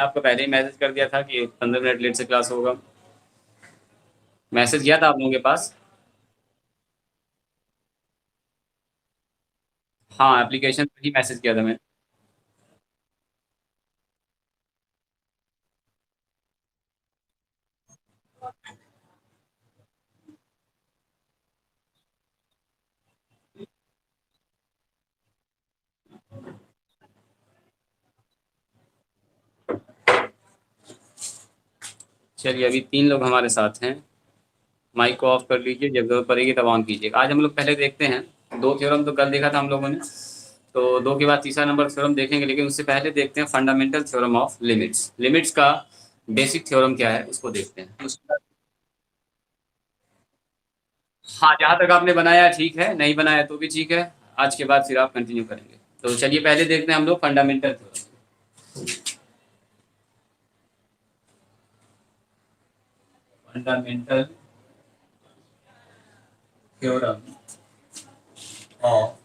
आपको पहले ही मैसेज कर दिया था कि 15 मिनट लेट से क्लास होगा। मैसेज किया था आप लोगों के पास। हाँ, एप्लीकेशन पे ही मैसेज किया था मैंने। चलिए, अभी 3 लोग हमारे साथ हैं। माइक को ऑफ कर लीजिए, जब जरूरत पड़ेगी तब ऑन कीजिएगा। आज हम लोग पहले देखते हैं, दो थ्योरम तो कल देखा था हम लोगों ने, तो दो के बाद तीसरा नंबर थ्योरम देखेंगे, लेकिन उससे पहले देखते हैं fundamental theorem of limits. Limits का बेसिक थ्योरम क्या है उसको देखते हैं हाँ, जहां तक आपने बनाया ठीक है, नहीं बनाया तो भी ठीक है। आज के बाद फिर आप कंटिन्यू करेंगे। तो चलिए पहले देखते हैं हम लोग fundamental theorem. Fundamental theorem of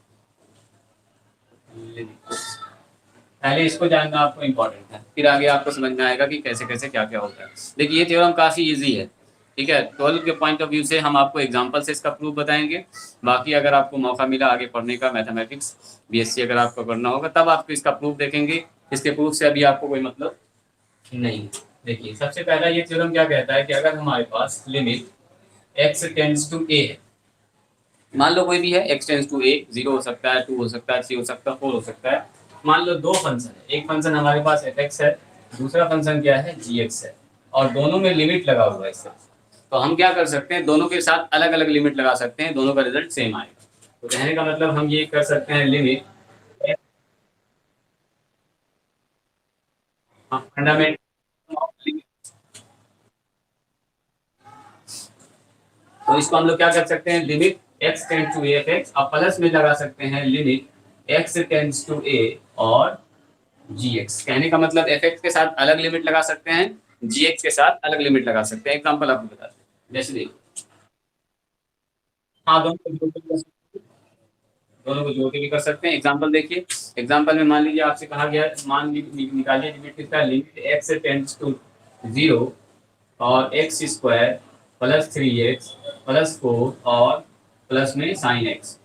limits. पहले इसको जानना आपको इम्पोर्टेंट है, फिर आगे आपको समझ में आएगा कि कैसे कैसे क्या क्या होता है। देखिए, ये थ्योरम काफी इजी है। ठीक है, 12 के पॉइंट ऑफ व्यू से हम आपको एग्जांपल से इसका प्रूफ बताएंगे। बाकी अगर आपको मौका मिला आगे पढ़ने का, मैथमेटिक्स बीएससी अगर आपको करना होगा, तब आपको इसका प्रूफ देखेंगे। इसके प्रूफ से अभी आपको कोई मतलब नहीं। देखिए, सबसे पहला ये थ्योरम क्या कहता है कि अगर हमारे पास limit x tends to a है, मान लो कोई भी है, x टेंड्स टू a, 0 हो सकता है, 2 हो सकता है, 3 हो सकता है, 4 हो सकता है। मान लो दो फंक्शन है, एक फंक्शन हमारे पास fx है, दूसरा फंक्शन क्या है, gx है, और दोनों में लिमिट लगा हुआ है इससे। तो हम क्या कर सकते हैं, दोनों के साथ अलग अलग लिमिट लगा सकते हैं, दोनों का रिजल्ट सेम आएगा। तो कहने का मतलब हम ये कर सकते हैं, लिमिट फंडामेंटल। तो इसको हम लोग क्या कर सकते हैं, limit x tend to F X, अब प्लस में लगा सकते हैं limit x tends to a और gx। कहने का मतलब fx के साथ अलग लिमिट लगा सकते हैं, gx के साथ अलग लिमिट लगा सकते हैं। एग्जांपल आपको बताते हैं, जैसे देखिए। हाँ, दोनों को जोड़ के भी कर सकते हैं। एग्जांपल देखिए, एग्जांपल में मान लीजिए आपसे कहा गया, निकालिए लिमिट किसका, लिमिट x टेंड्स टू 0 और x square plus 3x plus 4 और प्लस में साइन एक्स।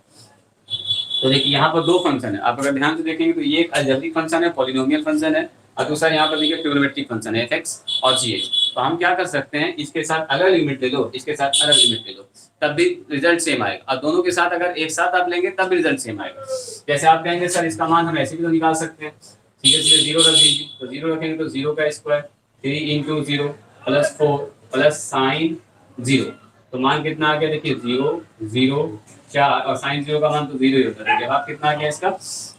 तो देखिए, यहाँ पर दो फंक्शन है, आप अगर ध्यान से देखेंगे तो ये एक अलजेब्रिक फंक्शन है, पॉलिनोमियल फंक्शन है, और दूसरा यहाँ पर देखिए ट्रिग्नोमेट्रिक फंक्शन है, fx और gx। तो हम क्या कर सकते हैं, इसके साथ अलग लिमिट ले लो, इसके साथ अलग लिमिट ले लो, तब भी रिजल्ट सेम आएगा। और दोनों के साथ अगर एक साथ आप लेंगे तब भी रिजल्ट सेम आएगा। जैसे आप कहेंगे सर इसका मान हम ऐसे भी तो निकाल सकते हैं, सीधे सीधे जीरो रख दीजिए, तो जीरो रखेंगे तो जीरो का स्क्वायर 3 × 0 प्लस 4 प्लस साइन 0। तो मान कितना आ गया, देखिए 0 0 4, और साइन 0 का मान तो 0 ही होता है। जवाब कितना आ गया इसका,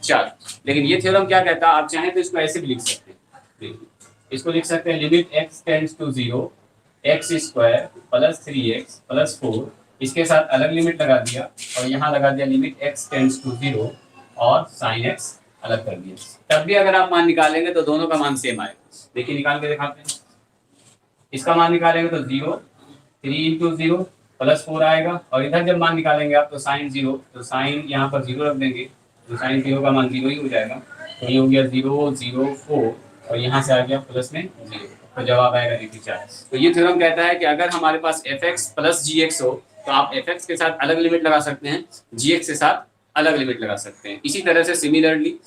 4। लेकिन ये थ्योरम क्या कहता है, आप चाहें तो इसको ऐसे भी लिख सकते हैं। इसको लिख सकते हैं, limit x tends to 0 X square plus 3x plus 4, इसके साथ अलग लिमिट लगा दिया, और यहाँ लगा दिया लिमिट x टेंड्स टू 0 और साइन x अलग कर दिया। तब भी अगर आप मान निकालेंगे तो दोनों का मान सेम आएगा। देखिए, निकाल के दिखाते हैं। इसका मान निकालेंगे तो 0 3 × 0 प्लस 4 आएगा, और इधर जब मान निकालेंगे आप तो साइन 0, तो साइन यहाँ पर 0 रख देंगे, तो साइन 0 का मान 0 ही हो जाएगा। तो ये हो गया 0 0 4, और यहाँ से आ गया प्लस में 0, तो जवाब आएगा देखिए 4। तो ये थ्योरम कहता है कि अगर हमारे पास F X plus G x हो, तो आप एफ एक्स के साथ अलग लिमिट लगा सकते हैं, जी एक्स के साथ अलग लिमिट लगा सकते हैं। इसी तरह से सिमिलरली,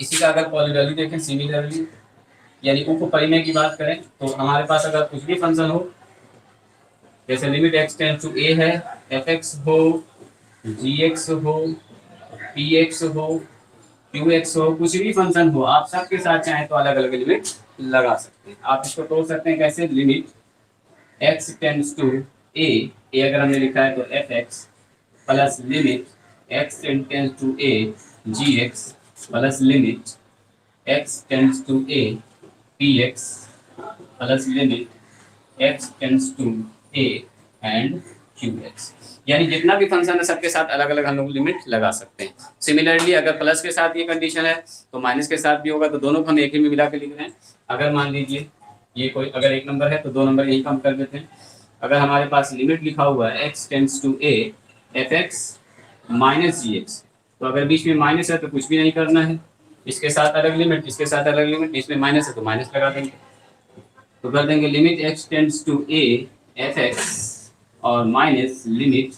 इसी का अगर पॉलिनॉमियल देखें, सिमिलरली यानी उप परिमेय की बात करें, तो हमारे पास अगर कुछ भी फंक्शन हो, जैसे limit x tends to a है, fx हो, gx हो, px हो, qx हो, कुछ भी फंक्शन हो, आप सबके साथ चाहें तो अलग अलग लिमिट लगा सकते हैं। आप इसको तोड़ सकते हैं कैसे, limit x tends to a, अगर हमने लिखा है तो fx plus limit x tends to a gx plus limit x tends to a px plus limit x tends to a and qx। यानी जितना भी फंक्शन है सबके साथ अलग अलग हम लोग लिमिट लगा सकते हैं। सिमिलरली अगर प्लस के साथ ये कंडीशन है तो माइनस के साथ भी होगा, तो दोनों को हम एक ही में मिला के लिख रहे हैं। अगर मान लीजिए ये कोई अगर एक नंबर है तो दो नंबर यही कम कर देते हैं। अगर हमारे पास लिमिट लिखा हुआ है x tends to a F X minus G X, तो अगर बीच में माइनस है तो कुछ भी नहीं करना है, इसके साथ अलग लिमिट, इसके साथ अलग लिमिट, इसमें माइनस है तो माइनस लगा देंगे। तो कर देंगे limit x tends to a F X और minus limit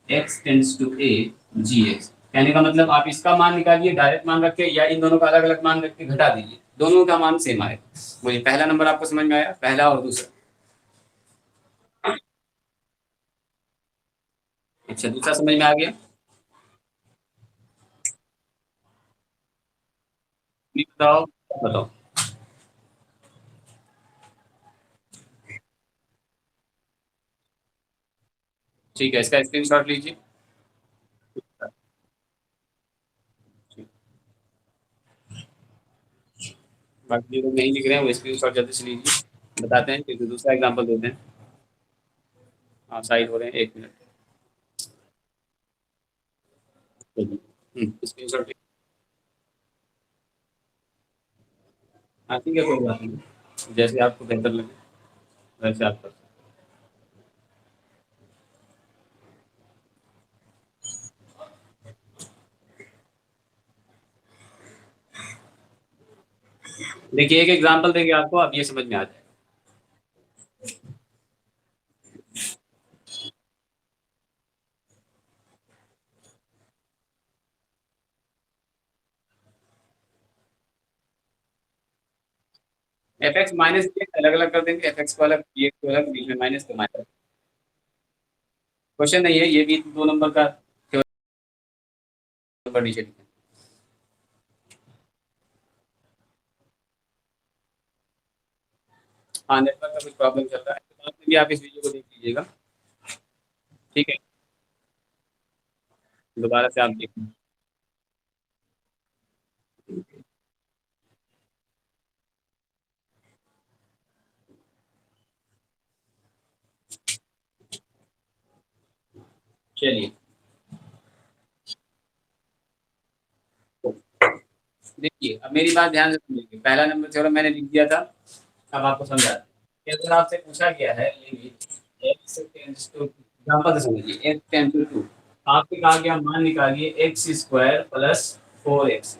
x tends to a G X. कहने का मतलब आप इसका मान निकालिए डायरेक्ट मान रख के, या इन दोनों का अलग अलग मान रख के घटा दीजिए, दोनों का मान सेम आएगा। मुझे पहला नंबर आपको समझ में आया, पहला और दूसरा? अच्छा, दूसरा समझ में आ गया? बताओ बताओ। ठीक है, इसका स्क्रीनशॉट लीजिए। बाकी जो लोग नहीं लिख रहे हैं वो स्क्रीनशॉट जल्दी से लीजिए, बताते हैं फिर दूसरा एग्जांपल देते हैं। हाँ, साइड हो रहे हैं, 1 मिनट। स्क्रीनशॉट। हाँ ठीक है, कोई बात नहीं, जैसे आपको बेहतर लगे वैसे आप कर सकते हैं। देखिए, एक एग्जांपल देंगे आपको, आप ये समझ में आ जाए। एफ एक्स माइनस अलग अलग कर देंगे, एफ एक्स को अलग, ये को अलग, बीच में माइनस तो माइनस। क्वेश्चन नहीं है ये भी, 2 नंबर का नंबर नीचे लिखें। हाँ, नेटवर्क का कुछ प्रॉब्लम चल रहा है, तो बाद में भी आप इस वीडियो को देख लीजिएगा। ठीक है, दोबारा से आप देखें। चलिए, देखिए अब मेरी बात ध्यान से सुनिए। पहला नंबर थ्योरम मैंने लिख दिया था, अब आपको समझा। अगर आपसे पूछा गया है limit x tends to, example से समझिए, x टेंड्स टू 2, आपसे कहा गया मान निकालिए एक्स स्क्वायर प्लस 4x।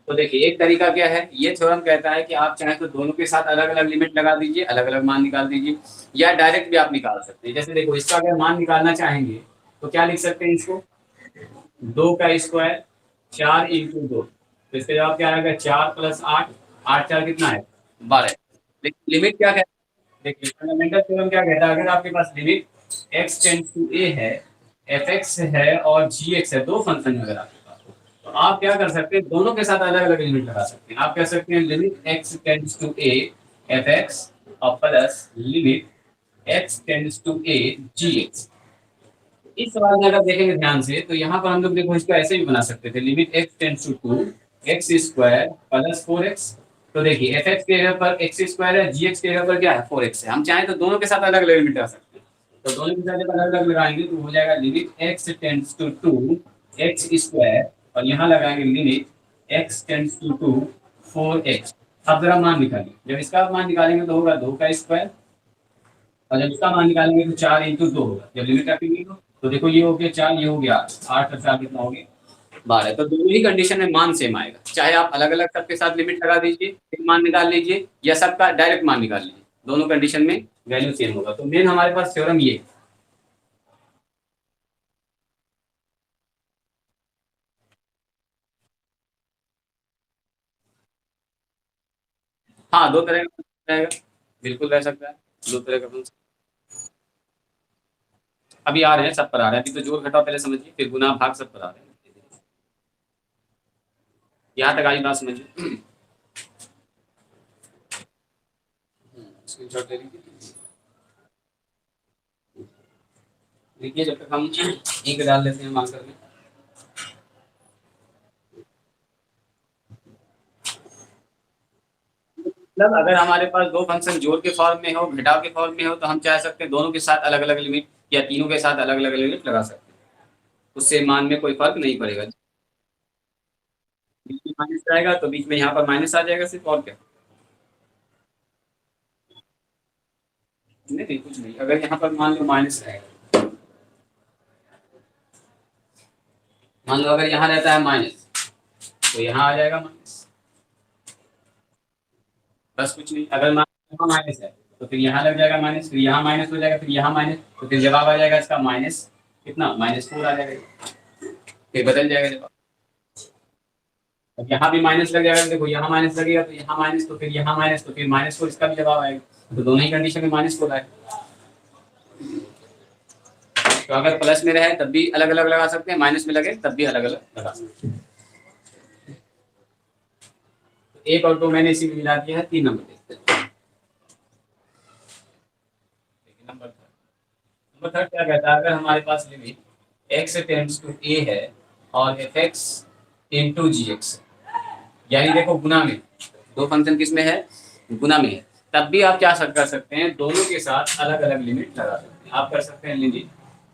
तो देखिए, एक तरीका क्या है, ये थ्योरम कहता है कि आप चाहे तो दोनों के साथ अलग अलग लिमिट लगा दीजिए, अलग अलग मान निकाल दीजिए, या डायरेक्ट भी आप निकाल सकते हैं। जैसे देखो, इसका अगर मान निकालना चाहेंगे तो क्या लिख सकते हैं इसको, 2 का स्क्वायर 4 × 2, तो इसका जवाब क्या आएगा, 4 + 8, 8 × 4 कितना है, 12। लेकिन लिमिट क्या कहता है, देखिए फंडामेंटल थ्योरम क्या कहता है, अगर आपके पास limit x tends to a है, एफ एक्स है और जी एक्स है, दो फंक्शन है अगर आपके पास, तो आप क्या कर सकते हैं, दोनों के साथ अलग अलग लिमिट लगा सकते हैं। आप कह सकते हैं limit x tends to a F X और plus limit x tends to a G X. इस सवाल में अगर देखेंगे ध्यान से, तो यहाँ पर हम लोग देखो इसको ऐसे भी बना सकते थे, limit x tends to 2 X square plus 4x। तो देखिए, एफ एक्स के जगह पर एक्स स्क्वायर है, जी एक्स के जगह पर क्या है, 4x है। हम चाहें तो दोनों के साथ अलग अलग लिमिट लगा सकते हैं। तो दोनों के साथ जब अलग अलग लगाएंगे तो हो जाएगा limit x tends to 2 X square, और यहाँ लगाएंगे limit x tends to 2 4x। अब जरा मान निकालिए, जब इसका मान निकालेंगे तो होगा 2 का स्क्वायर, और जब इसका मान निकालेंगे तो 4 × 2 होगा। जब लिमिट रखेंगे तो देखो, ये हो गया 4, ये हो गया 8 और 4 कितना हो गया, 12। तो दोनों ही कंडीशन में मान सेम आएगा, चाहे आप अलग अलग सबके साथ लिमिट लगा दीजिए, एक मान निकाल लीजिए, या सबका डायरेक्ट मान निकाल लीजिए, दोनों कंडीशन में वैल्यू सेम होगा। तो मेन हमारे पास थ्योरम ये। हाँ, दो तरह का रहेगा, बिल्कुल रह सकता है, दो तरह का फंक्शन। अभी आ रहे हैं, सब पर आ रहे हैं, अभी तो जोड़ घटाओ पहले समझिए, फिर गुना भाग सब पर आ रहे हैं। यहाँ तक आई बात समझिए। स्क्रीनशॉट ले लीजिए, देखिए जब तक हम एक डाल लेते हैं मार्कर में। मतलब अगर हमारे पास दो फंक्शन जोड़ के फॉर्म में हो, घटाव के फॉर्म में हो, तो हम चाह सकते हैं दोनों के साथ अलग अलग लिमिट, या तीनों के साथ अलग अलग लिमिट लगा सकते हैं, उससे मान में कोई फर्क नहीं पड़ेगा। बीच में माइनस आएगा तो बीच में यहाँ पर माइनस आ जाएगा सिर्फ, और क्या। नहीं नहीं, कुछ नहीं, अगर यहाँ पर मान लो माइनस रहेगा, मान लो अगर यहाँ रहता है माइनस, तो यहाँ आ जाएगा माइनस, बस कुछ नहीं। अगर यहाँ माइनस है तो फिर यहाँ लग जाएगा माइनस, फिर यहाँ माइनस हो जाएगा, फिर यहाँ माइनस, तो फिर जवाब आ जाएगा इसका माइनस कितना, -4 आ जाएगा, फिर बदल जाएगा जवाब। अब यहाँ भी माइनस लग जाएगा, देखो यहाँ माइनस लगेगा तो यहाँ माइनस, तो फिर यहाँ माइनस, तो फिर -4 इसका भी जवाब आएगा। तो दोनों ही कंडीशन में -4 आएगा। तो अगर प्लस में रहे तब भी अलग अलग लगा सकते हैं, माइनस में लगे तब भी अलग अलग लगा सकते हैं। तो एक और दो मैंने इसी में मिला दिया है। 3 नंबर देखते हैं। नंबर थर्ड क्या कहता है, अगर हमारे पास limit x tends to a है और fx इंटू जी एक्स, यानी देखो गुना में, दो फंक्शन किस में है, गुना में है, तब भी आप क्या कर सकते हैं, दोनों के साथ अलग अलग लिमिट लगा सकते हैं। आप कर सकते हैं limit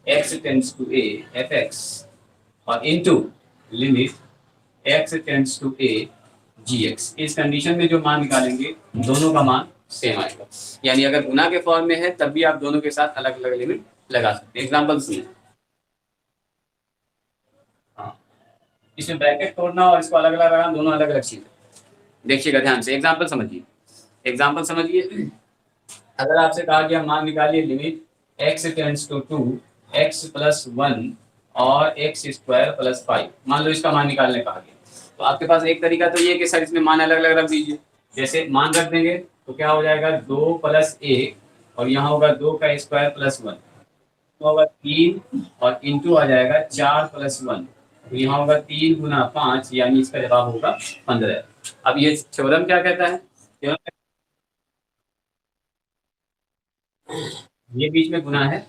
x tends to a fx और into limit x tends to a gx। इस कंडीशन में जो मान निकालेंगे दोनों का मान सेम आएगा। यानी अगर गुना के फॉर्म में है तब भी आप दोनों के साथ अलग अलग लिमिट लगा सकते हैं। एग्जाम्पल सुनिए, हाँ, इसमें ब्रैकेट तोड़ना और इसको अलग अलग लगाना दोनों अलग अलग चीज है। देखिएगा ध्यान से, एग्जाम्पल समझिए, एग्जाम्पल समझिए। अगर आपसे कहा गया मान निकालिए limit x tends to 2 x plus 1 और x स्क्वायर प्लस 5, मान लो इसका मान निकालने कहा गया, तो आपके पास एक तरीका तो ये कि सर इसमें मान अलग अलग रख दीजिए। जैसे मान रख देंगे तो क्या हो जाएगा, 2 प्लस 1 और यहाँ होगा 2 का स्क्वायर प्लस 1, तो होगा 3 और इंटू आ जाएगा 4 प्लस 1, तो यहाँ होगा 3 गुना 5, यानी इसका जवाब होगा 15। अब ये थ्योरम क्या कहता है, ये बीच में गुना है,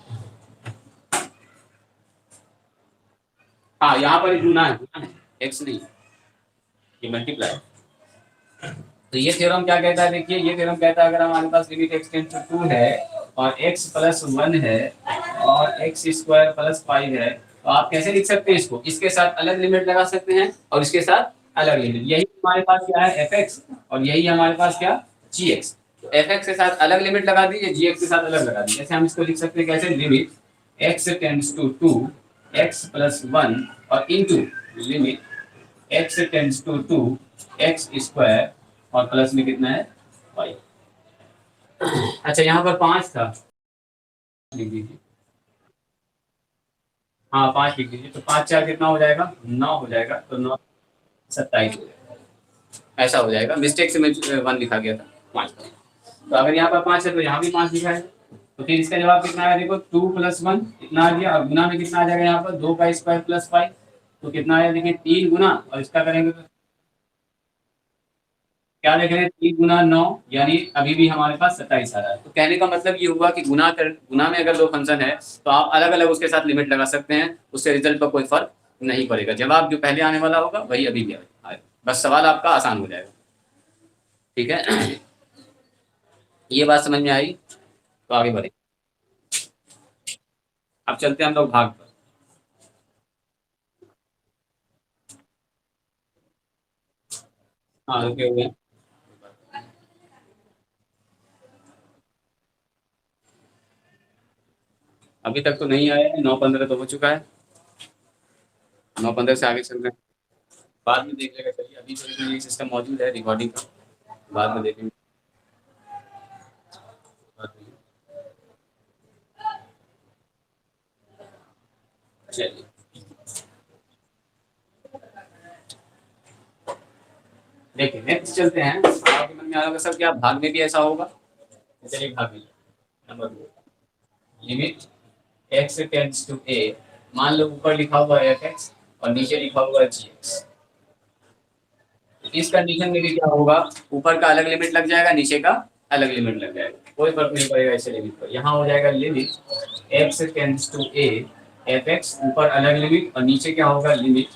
हाँ यहाँ पर गुना है, एक्स नहीं, ये मल्टीप्लाई। तो ये थ्योरम क्या कहता है, देखिए ये थ्योरम कहता है अगर हमारे पास लिमिट x टेंड्स टू 2 है और x प्लस 1 है और x स्क्वायर प्लस 5 है, तो आप कैसे लिख सकते हैं इसको, इसके साथ अलग लिमिट लगा सकते हैं और इसके साथ अलग लिमिट। यही हमारे पास क्या है fx और यही हमारे पास क्या gx। तो fx के साथ अलग लिमिट लगा दीजिए, gx के साथ अलग लगा दीजिए। जैसे हम इसको लिख सकते हैं कैसे, limit x tends to 2 x plus 1 और into limit x tends to 2 x square और प्लस में कितना है 5। अच्छा यहाँ पर 5 था, लिख दीजिए, हाँ 5 लिख दीजिए, तो 5 4 कितना हो जाएगा, 9 हो जाएगा, तो 9 27 हो जाएगा, ऐसा हो जाएगा। मिस्टेक से मैं 1 लिखा गया था, 5 था। तो अगर यहाँ पर 5 है तो यहाँ भी 5 लिखा है, तो फिर इसका जवाब कितना आया, देखो 2 प्लस 1 कितना आ गया, और गुना में कितना आ जाएगा, यहाँ पर 2 का स्क्वायर प्लस 5, तो कितना आया, देखिए 3 गुना, और इसका करेंगे तो क्या देख रहे हैं, 3 गुना 9, यानी अभी भी हमारे पास 27 आ रहा है। तो कहने का मतलब ये हुआ कि गुना में अगर दो फंक्शन है तो आप अलग अलग उसके साथ लिमिट लगा सकते हैं, उससे रिजल्ट पर कोई फर्क नहीं पड़ेगा। जवाब जो पहले आने वाला होगा वही अभी भी आएगा, बस सवाल आपका आसान हो जाएगा। ठीक है, ये बात समझ में आई, तो आगे बढ़े। अब चलते हैं हम लोग भाग पर। हाँ रुके हुए हैं, अभी तक तो नहीं आया है, 9:15 तो हो चुका है, 9:15 से आगे चल रहे हैं, बाद में देख लेगा। चलिए अभी तो ये सिस्टम मौजूद है रिकॉर्डिंग का, बाद में देखेंगे। चलिए देखिए नेक्स्ट चलते हैं। आपके मन में आ रहा सर क्या भाग में भी ऐसा होगा, चलिए भाग में number 2, limit x tends to a, मान लो ऊपर लिखा हुआ है fx और नीचे लिखा हुआ है gx। इस कंडीशन में भी क्या होगा, ऊपर का अलग लिमिट लग जाएगा, नीचे का अलग लिमिट लग जाएगा, कोई फर्क नहीं पड़ेगा ऐसे लिमिट पर। यहाँ हो जाएगा limit x tends to a fx, ऊपर अलग लिमिट और नीचे क्या होगा, limit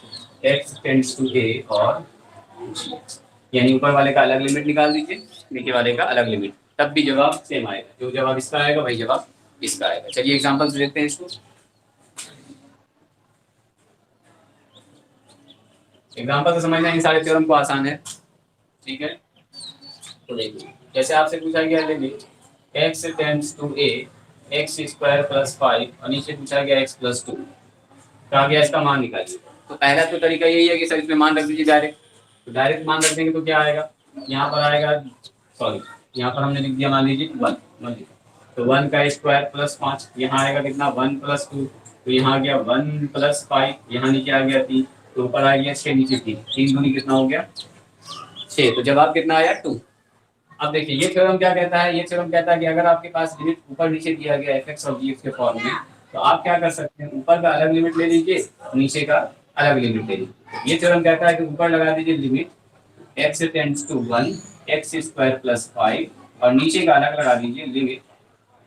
x tends to a और gx, यानी ऊपर वाले का अलग लिमिट निकाल दीजिए, नीचे वाले का अलग लिमिट, तब भी जवाब सेम आएगा। जो जवाब इसका आएगा वही जवाब इसका आएगा। चलिए एग्जांपल्स देखते हैं इसको। एग्जांपल से समझना इन सारे थ्योरम को आसान है, ठीक है। तो देखिए जैसे आपसे पूछा गया limit x tends to a x square plus 5 और नीचे पूछा गया x प्लस 2, कहा गया इसका मान निकालिए। तो पहला तो तरीका यही है कि सर इसमें मान रख दीजिए डायरेक्ट, तो डायरेक्ट मान रख देंगे तो क्या आएगा, यहाँ पर आएगा, सॉरी यहाँ पर हमने लिख दिया मान लीजिए 1 1, तो 1 का स्क्वायर प्लस 5, यहाँ आएगा कितना 1 + 2, तो यहाँ आ गया 1 + 5, यहाँ नीचे आ गया 3, तो ऊपर आ गया 6, नीचे 3, 3 दूनी कितना हो गया 6, तो जवाब कितना आया 2। अब देखिए ये थ्योरम क्या कहता है, ये थ्योरम कहता है कि अगर आपके पास लिमिट ऊपर नीचे दिया गया f(x) और g(x) के फॉर्म में, तो आप क्या कर सकते हैं, ऊपर का अलग लिमिट ले लीजिए, नीचे का अलग लिमिट ले लीजिए। ये थ्योरम कहता है कि ऊपर लगा दीजिए limit x tends to 1 x² + 5, और नीचे का अलग लगा दीजिए limit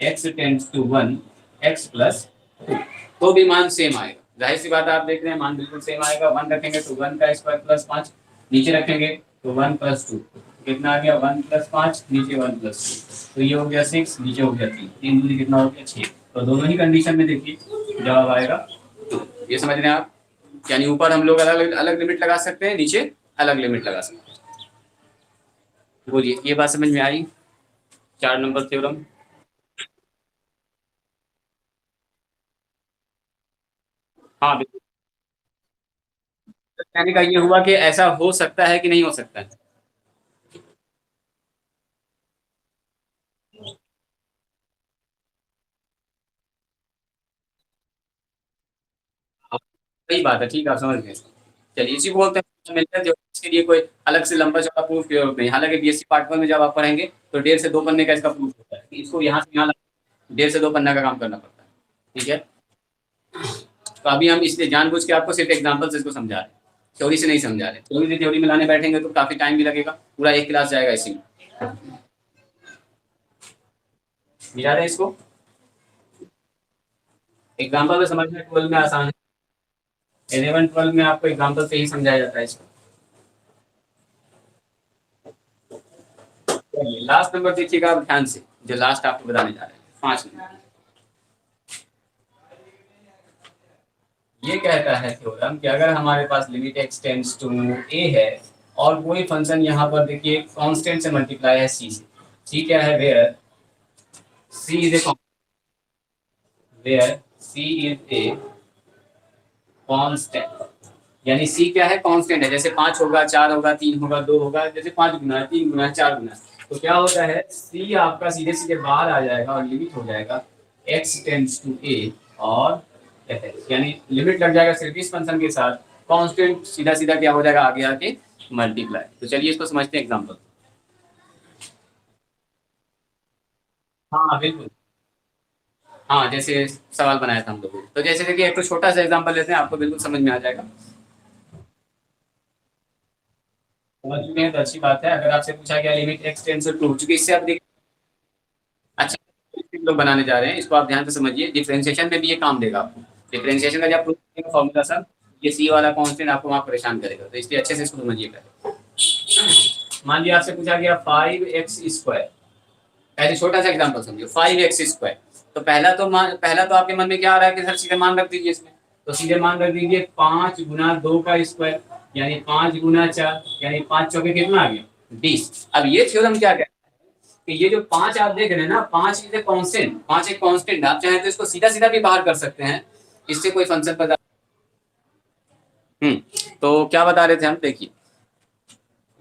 x tends to 1 x + 2, तो भी मान सेम आएगा। जाहिर सी बात है, आप देख रहे हैं मान बिल्कुल सेम आएगा। 1 रखेंगे तो 1 का स्क्वायर + 5, नीचे रखेंगे तो 1 + 2, कितना आ गया 1 + 5, नीचे 1 + 2, तो ये हो गया 6, नीचे हो गया 3, 3 दूनी कितना हो गया 6, तो दोनों ही कंडीशन में देखिए जवाब आएगा 2। ये समझ रहे हैं आप, यानी ऊपर हम लोग अलग अलग लिमिट लगा सकते हैं, नीचे अलग लिमिट लगा सकते हैं। बोलिए ये बात समझ में आई, 4 नंबर थ्योरम। हाँ बिल्कुल, तो कहने का ये हुआ कि ऐसा हो सकता है कि नहीं हो सकता है। हाँ, सही बात है, ठीक है, आप समझ गए। चलिए इसी को बोलते हैं मिलकर जो, इसके लिए कोई अलग से लंबा चौड़ा प्रूफ की जरूरत नहीं। हालांकि बीएससी पार्ट 1 में जब आप पढ़ेंगे तो 1.5 से 2 पन्ने का इसका प्रूफ होता है, इसको यहाँ से यहाँ 1.5 से 2 पन्ना का काम करना पड़ता है। ठीक है, तो अभी हम इसलिए जानबूझ के आपको सिर्फ एग्जाम्पल से इसको समझा रहे हैं, थ्योरी से नहीं समझा रहे। थ्योरी से थ्योरी में लाने बैठेंगे तो काफी टाइम भी लगेगा, पूरा एक क्लास जाएगा इसी में। समझा रहे हैं इसको, एग्जाम्पल में समझना 12 में आसान है, 11 12 में आपको एग्जाम्पल से ही समझाया जाता है इसको। लास्ट नंबर देखिएगा आप ध्यान से, जो लास्ट आपको बताने जा रहे हैं 5 नंबर। ये कहता है थ्योरम कि अगर हमारे पास limit x tends to a है, और कोई फंक्शन यहाँ पर देखिए कांस्टेंट से मल्टीप्लाई है c से। c क्या है, where c is a, where c is a constant, यानी c क्या है, कांस्टेंट है। जैसे 5 होगा, 4 होगा, 3 होगा, 2 होगा, जैसे 5 गुना है, 3 गुना है, 4 गुना है, तो क्या होता है c आपका सीधे सीधे बाहर आ जाएगा और लिमिट हो जाएगा x टेंड्स टू a, और यानी लिमिट लग जाएगा सिर्फ इस फंक्शन के साथ, कांस्टेंट सीधा सीधा क्या हो जाएगा आगे आके मल्टीप्लाई। तो चलिए इसको समझते हैं एग्जांपल। हाँ बिल्कुल, हाँ जैसे सवाल बनाया था हम लोगों ने, तो जैसे देखिए एक तो छोटा सा एग्जांपल लेते हैं, आपको बिल्कुल समझ में आ जाएगा। समझ चुके हैं तो अच्छी बात है। अगर आपसे पूछा गया लिमिट x टेंड्स टू 2, चूंकि इससे आप देखिए, अच्छा हम लोग बनाने जा रहे हैं, इसको आप ध्यान से समझिए, डिफरेंशिएशन में भी ये काम देगा आपको। डिफरेंशिएशन का जब प्रूफ करेंगे फॉर्मूला सर, ये सी वाला कांस्टेंट आपको वहां परेशान करेगा, तो इसलिए अच्छे से इसको समझिएगा। मान लिया आपसे पूछा गया 5x², ऐसे छोटा सा एग्जांपल समझिए, 5x², तो पहला तो आपके मन में क्या आ रहा है कि सर सीधे मान रख दीजिए इसमें, तो सीधे मान रख दीजिए 5 गुना 2 का स्क्वायर, यानी 5 गुना 4, यानी 5 चौके कितना आ गया 20। अब ये थ्योरम क्या कहता है कि ये जो 5 आप देख रहे हैं ना, 5 इज ए कांस्टेंट, 5 एक कांस्टेंट, आप चाहें तो इसको सीधा सीधा भी बाहर कर सकते हैं, इससे कोई फंक्शन पता। तो क्या बता रहे थे हम, देखिए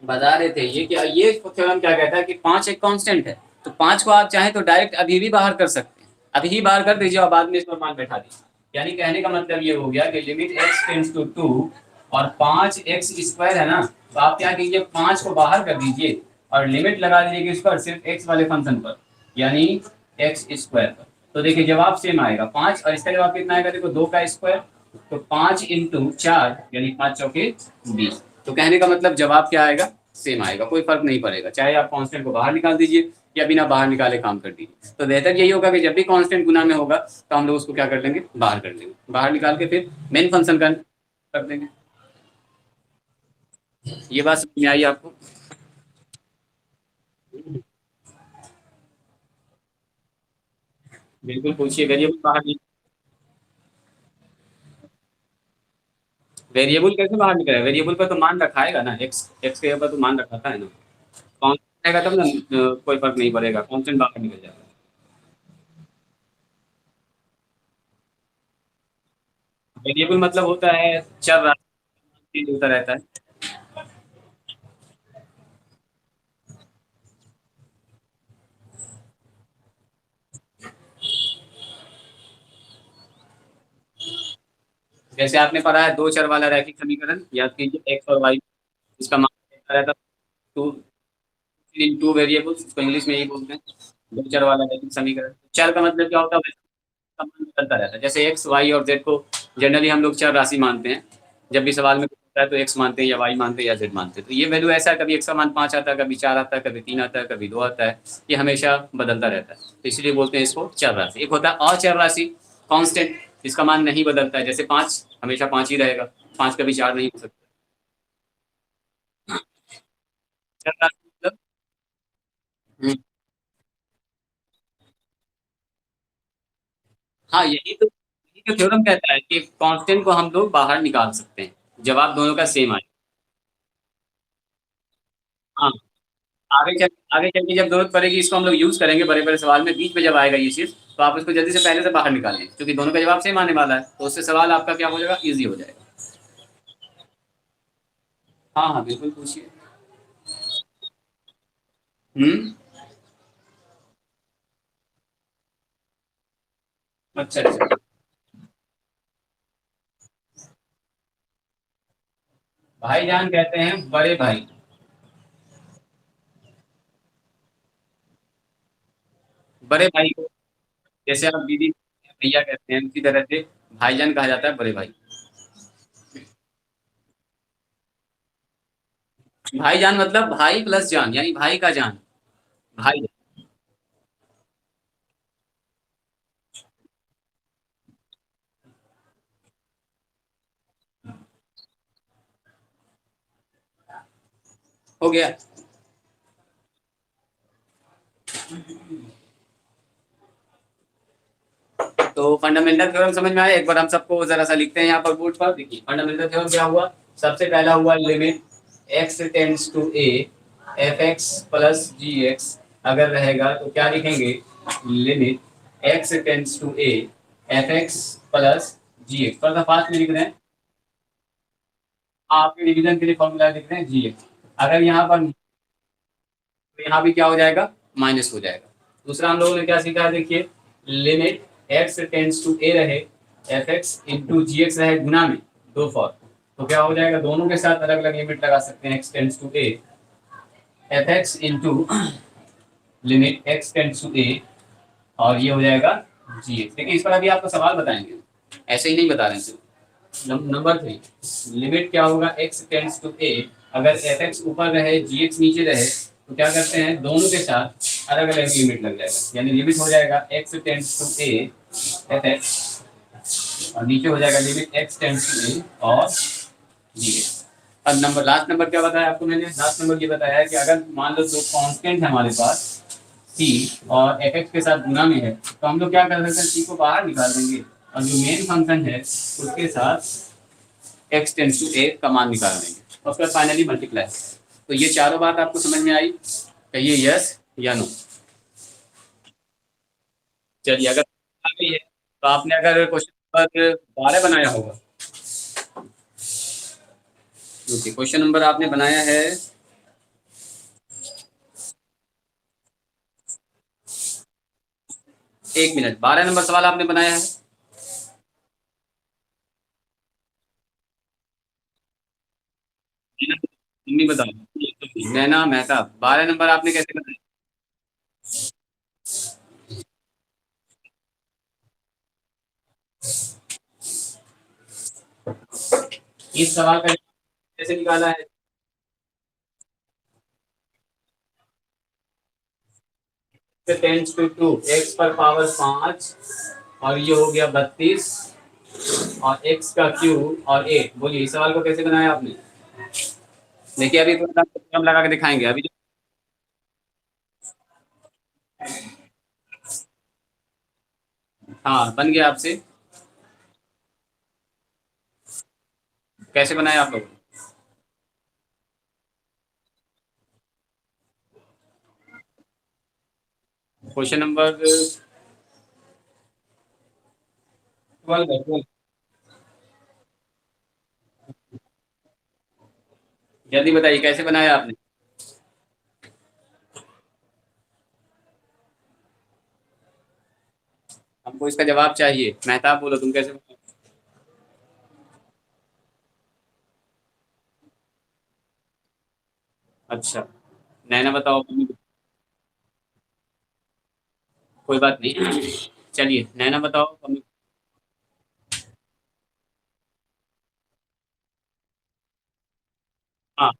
बता रहे थे ये थ्योरम क्या कहता है कि 5 एक कांस्टेंट है, तो 5 को आप चाहें तो डायरेक्ट अभी भी बाहर कर सकते हैं, अभी ही बाहर कर दीजिए और बाद में इस पर मान बैठा दीजिए। यानी कहने का मतलब ये हो गया कि लिमिट x टेंड्स टू 2 और 5x² है ना, तो आप क्या कीजिए 5 को बाहर कर दीजिए और लिमिट लगा दीजिए किस पर, सिर्फ x वाले फंक्शन पर, यानी x² पर। तो देखिए जवाब सेम आएगा 5, और इसका जवाब कितना आएगा, देखो 2 का स्क्वायर, तो 5 × 4 यानी 5 चौके 20। तो कहने का मतलब जवाब क्या आएगा, सेम आएगा, कोई फर्क नहीं पड़ेगा, चाहे आप कांस्टेंट को बाहर निकाल दीजिए या बिना बाहर निकाले काम कर दीजिए। तो बेहतर यही होगा कि जब भी कांस्टेंट गुना में होगा तो हम लोग उसको क्या कर लेंगे, बाहर कर लेंगे, बाहर निकाल के फिर मेन फंक्शन का कर देंगे। ये बात समझ में आई आपको। बिल्कुल पूछिए, वेरिएबल बाहर नहीं, वेरिएबल कैसे बाहर निकलेगा, वेरिएबल पर तो मान रखाएगा ना, एक्स एक्स के ऊपर तो मान रखा है ना, कांस्टेंट रहेगा तब ना, कोई फर्क नहीं पड़ेगा, कांस्टेंट बाहर निकल जाएगा। वेरिएबल मतलब होता है चर राशि, चेंज होता रहता है। जैसे आपने पढ़ा है दो चर वाला रैखिक समीकरण, याद कीजिए एक्स और वाई, इसका मान देता रहता टू इन टू वेरिएबल्स, इसको इंग्लिश में यही बोलते हैं दो चर वाला रैखिक समीकरण। चर का मतलब क्या होता है, का मान बदलता रहता है। जैसे एक्स वाई और जेड को जनरली हम लोग चर राशि मानते हैं, जब भी सवाल में कुछ होता है तो एक्स मानते हैं या वाई मानते हैं या जेड मानते हैं। तो ये वैल्यू ऐसा है, कभी एक्स का मान 5 आता है, कभी 4 आता है, कभी 3 आता है, कभी 2 आता है, ये हमेशा बदलता रहता है, तो इसलिए बोलते हैं इसको चर राशि। एक होता है अचर राशि, कांस्टेंट, जिसका मान नहीं बदलता है, जैसे 5 हमेशा 5 ही रहेगा, 5 कभी 4 नहीं हो सकता। चर राशि मतलब हाँ, यही तो थ्योरम कहता है कि कांस्टेंट को हम लोग बाहर निकाल सकते हैं, जवाब दोनों का सेम आए। हाँ, आगे चल के जब जरूरत पड़ेगी इसको हम लोग यूज करेंगे बड़े बड़े सवाल में, बीच में जब आएगा ये चीज तो आप इसको जल्दी से पहले से बाहर निकाल लें, क्योंकि दोनों का जवाब सेम आने वाला है, तो उससे सवाल आपका क्या हो जाएगा, इजी हो जाएगा। हाँ हाँ बिल्कुल पूछिए। हम्म। अच्छा अच्छा। भाईजान कहते हैं बड़े भाई। बड़े भाई को जैसे आप दीदी भैया कहते हैं, उसी तरह से भाईजान कहा जाता है बड़े भाई। भाईजान मतलब भाई प्लस जान, यानी भाई का जान, भाई। हो गया। तो फंडामेंटल थ्योरम समझ में आया, एक बार हम सबको जरा सा लिखते हैं यहाँ पर बोर्ड पर। देखिए फंडामेंटल थ्योरम क्या हुआ, सबसे पहला हुआ limit X tends to A F X plus G X, अगर रहेगा तो क्या लिखेंगे, limit X tends to A F X plus G X, थोड़ा सा फास्ट में लिख रहे हैं, आपके रिवीजन के लिए फॉर्मूला लिख रहे हैं जी एक्स। अगर यहाँ पर तो यहाँ भी क्या हो जाएगा, माइनस हो जाएगा। दूसरा हम लोगों ने क्या सीखा है, देखिए लिमिट एक्स टेंड्स टू ए रहे एफ एक्स इंटू जी एक्स रहे गुना में, दो फॉर, तो क्या हो जाएगा, दोनों के साथ अलग अलग लिमिट लगा सकते हैं, X tends to A F X into limit X tends to A, और ये हो जाएगा जी एक्स। देखिए इस पर अभी आपको सवाल बताएंगे, ऐसे ही नहीं बता रहे हैं। नंबर 3, लिमिट क्या होगा, एक्स टेंड्स टू ए, अगर एफ एक्स ऊपर रहे जी एक्स नीचे रहे तो क्या करते हैं, दोनों के साथ अलग अलग लिमिट लग जाएगा, यानी लिमिट हो जाएगा X tends to A F X, और नीचे हो जाएगा limit X tends to A और जी एक्स। अब नंबर लास्ट नंबर क्या बताया आपको मैंने, लास्ट नंबर ये बताया है कि अगर मान लो दो कांस्टेंट है हमारे पास सी और एफ एक्स के साथ गुना में है, तो हम लोग क्या कर सकते हैं, सी को बाहर निकाल देंगे और जो मेन फंक्शन है उसके साथ एक्स टेंस टू ए का मान निकाल देंगे, और उसके बाद फाइनली मल्टीप्लाई। तो ये चारों बात आपको समझ में आई, कहिए यस या नो। चलिए अगर आ गई है तो आपने अगर क्वेश्चन नंबर 12 बनाया होगा, देखिए क्वेश्चन नंबर आपने बनाया है, 1 मिनट, 12 नंबर सवाल आपने बनाया है। मम्मी बताओ, नैना मेहता 12 नंबर आपने कैसे बनाया, इस सवाल का कैसे निकाला है, टेंस टू टू एक्स पर पावर 5, और ये हो गया 32, और एक्स का क्यूब और 8, बोलिए इस सवाल को कैसे बनाया आपने। देखिए अभी थोड़ा सा हम लगा के दिखाएंगे अभी। हाँ बन गया आपसे, कैसे बनाया आप लोग, क्वेश्चन नंबर 12 जल्दी बताइए कैसे बनाया आपने। हमको इसका जवाब चाहिए, मेहताब बोलो तुम कैसे बनाए? अच्छा, नैना बताओ। कोई बात नहीं। चलिए नैना बताओ। हाँ,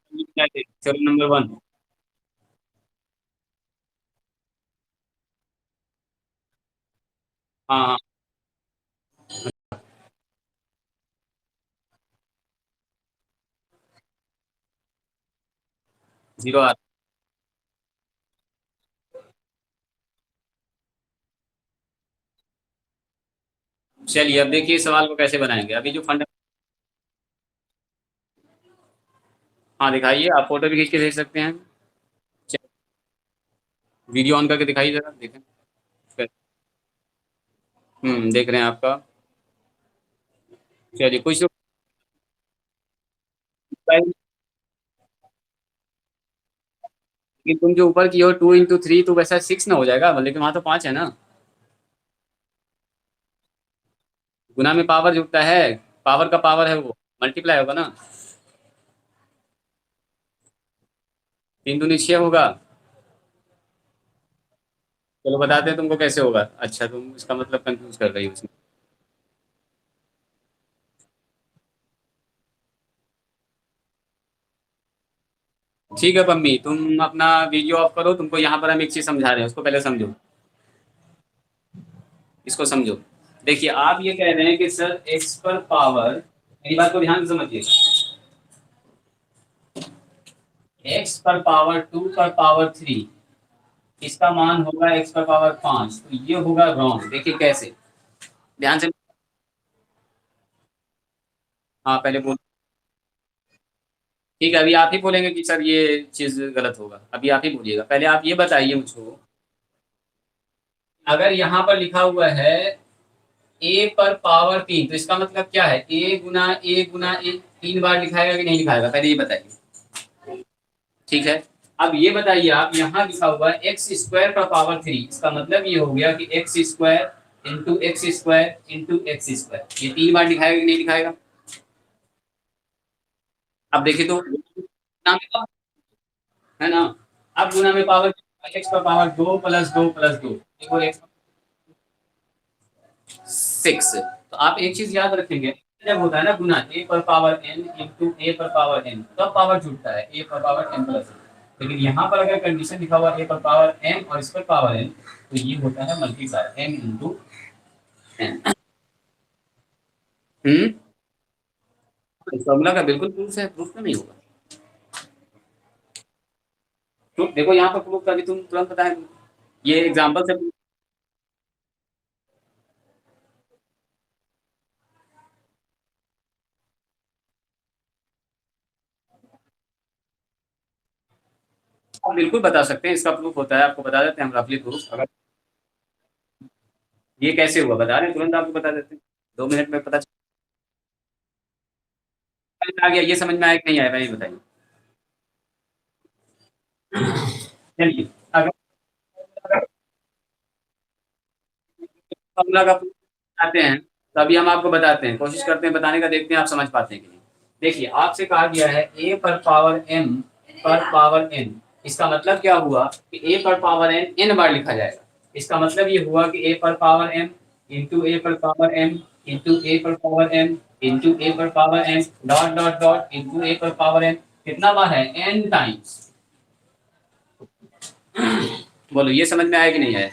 चलो नंबर वन। हाँ हाँ। 0 चलिए अब देखिए इस सवाल को कैसे बनाएंगे। अभी जो फंड, हाँ दिखाइए, आप फोटो भी खींच के भेज सकते हैं। चलिए, वीडियो ऑन करके दिखाइए जरा, देखें। देख रहे हैं आपका। चलिए कुछ लोग, लेकिन तुम जो ऊपर की हो 2 इंटू 3, तो वैसा 6 ना हो जाएगा, लेकिन वहां तो 5 है ना। गुना में पावर जुड़ता है, पावर का पावर है वो, मल्टीप्लाई होगा ना। 3 दूनी 6 होगा। चलो बताते हैं तुमको कैसे होगा। अच्छा तुम इसका मतलब कंफ्यूज कर रही हो उसमें। ठीक है पम्मी, तुम अपना वीडियो ऑफ करो, तुमको यहाँ पर हम एक चीज समझा रहे हैं, उसको पहले समझो। इसको समझो। देखिए आप ये कह रहे हैं कि सर एक्स पर पावर, मेरी बात को ध्यान से समझिए, एक्स पर पावर 2 पर पावर 3, इसका मान होगा एक्स पर पावर 5, तो ये होगा रॉन्ग। देखिए कैसे, ध्यान से। हाँ पहले बोल। ठीक है, अभी आप ही बोलेंगे कि सर ये चीज गलत होगा, अभी आप ही बोलिएगा। पहले आप ये बताइए मुझको, अगर यहाँ पर लिखा हुआ है ए पर पावर 3, तो इसका मतलब क्या है? ए गुना ए 3 बार लिखाएगा कि नहीं लिखाएगा, पहले ये बताइए। ठीक है, अब ये बताइए, आप यहाँ लिखा हुआ है एक्स स्क्वायर का पावर 3, इसका मतलब ये हो गया कि x² × x² × x², ये 3 बार दिखाएगा कि नहीं दिखाएगा? अब देखिए तो गुना में पावर है ना। अब गुना में पावर, x² + 2 + 2 = x6। तो आप एक चीज याद रखेंगे, जब होता है ना गुना a पर पावर n × a पर पावर n, तब पावर जुड़ता है a पर पावर n+n। लेकिन यहाँ पर अगर कंडीशन लिखा हुआ a पर पावर n और इस पर पावर n, तो ये होता है मल्टीप्लाई n × n। हम्म फॉर्मूला का बिल्कुल प्रूफ है, प्रूफ तो नहीं होगा। तो देखो यहाँ पर प्रूफ का भी तुम तुरंत बताए, ये एग्जाम्पल से। आप बिल्कुल बता सकते हैं, इसका प्रूफ होता है, आपको बता देते हैं हम रफली प्रूफ। अगर ये कैसे हुआ बता रहे हैं, तुरंत आपको बता देते हैं, 2 मिनट में पता आ गया। ये समझ में आया कि नहीं आया, मैं बताइए। चलिए, अगर फॉर्मूला का proof बताते हैं, तो अभी हम आपको बताते हैं, कोशिश करते हैं बताने का, देखते हैं आप समझ पाते हैं कि नहीं। देखिए आपसे कहा गया है a पर पावर m पर पावर n, इसका मतलब क्या हुआ कि a पर पावर n n बार लिखा जाएगा। इसका मतलब ये हुआ कि a पर पावर m इंटू a पर पावर m इंटू a पर पावर m इंटू a पर power n dot dot dot into a पर पावर n, कितना बार है? n times. बोलो ये समझ में आया कि नहीं आया?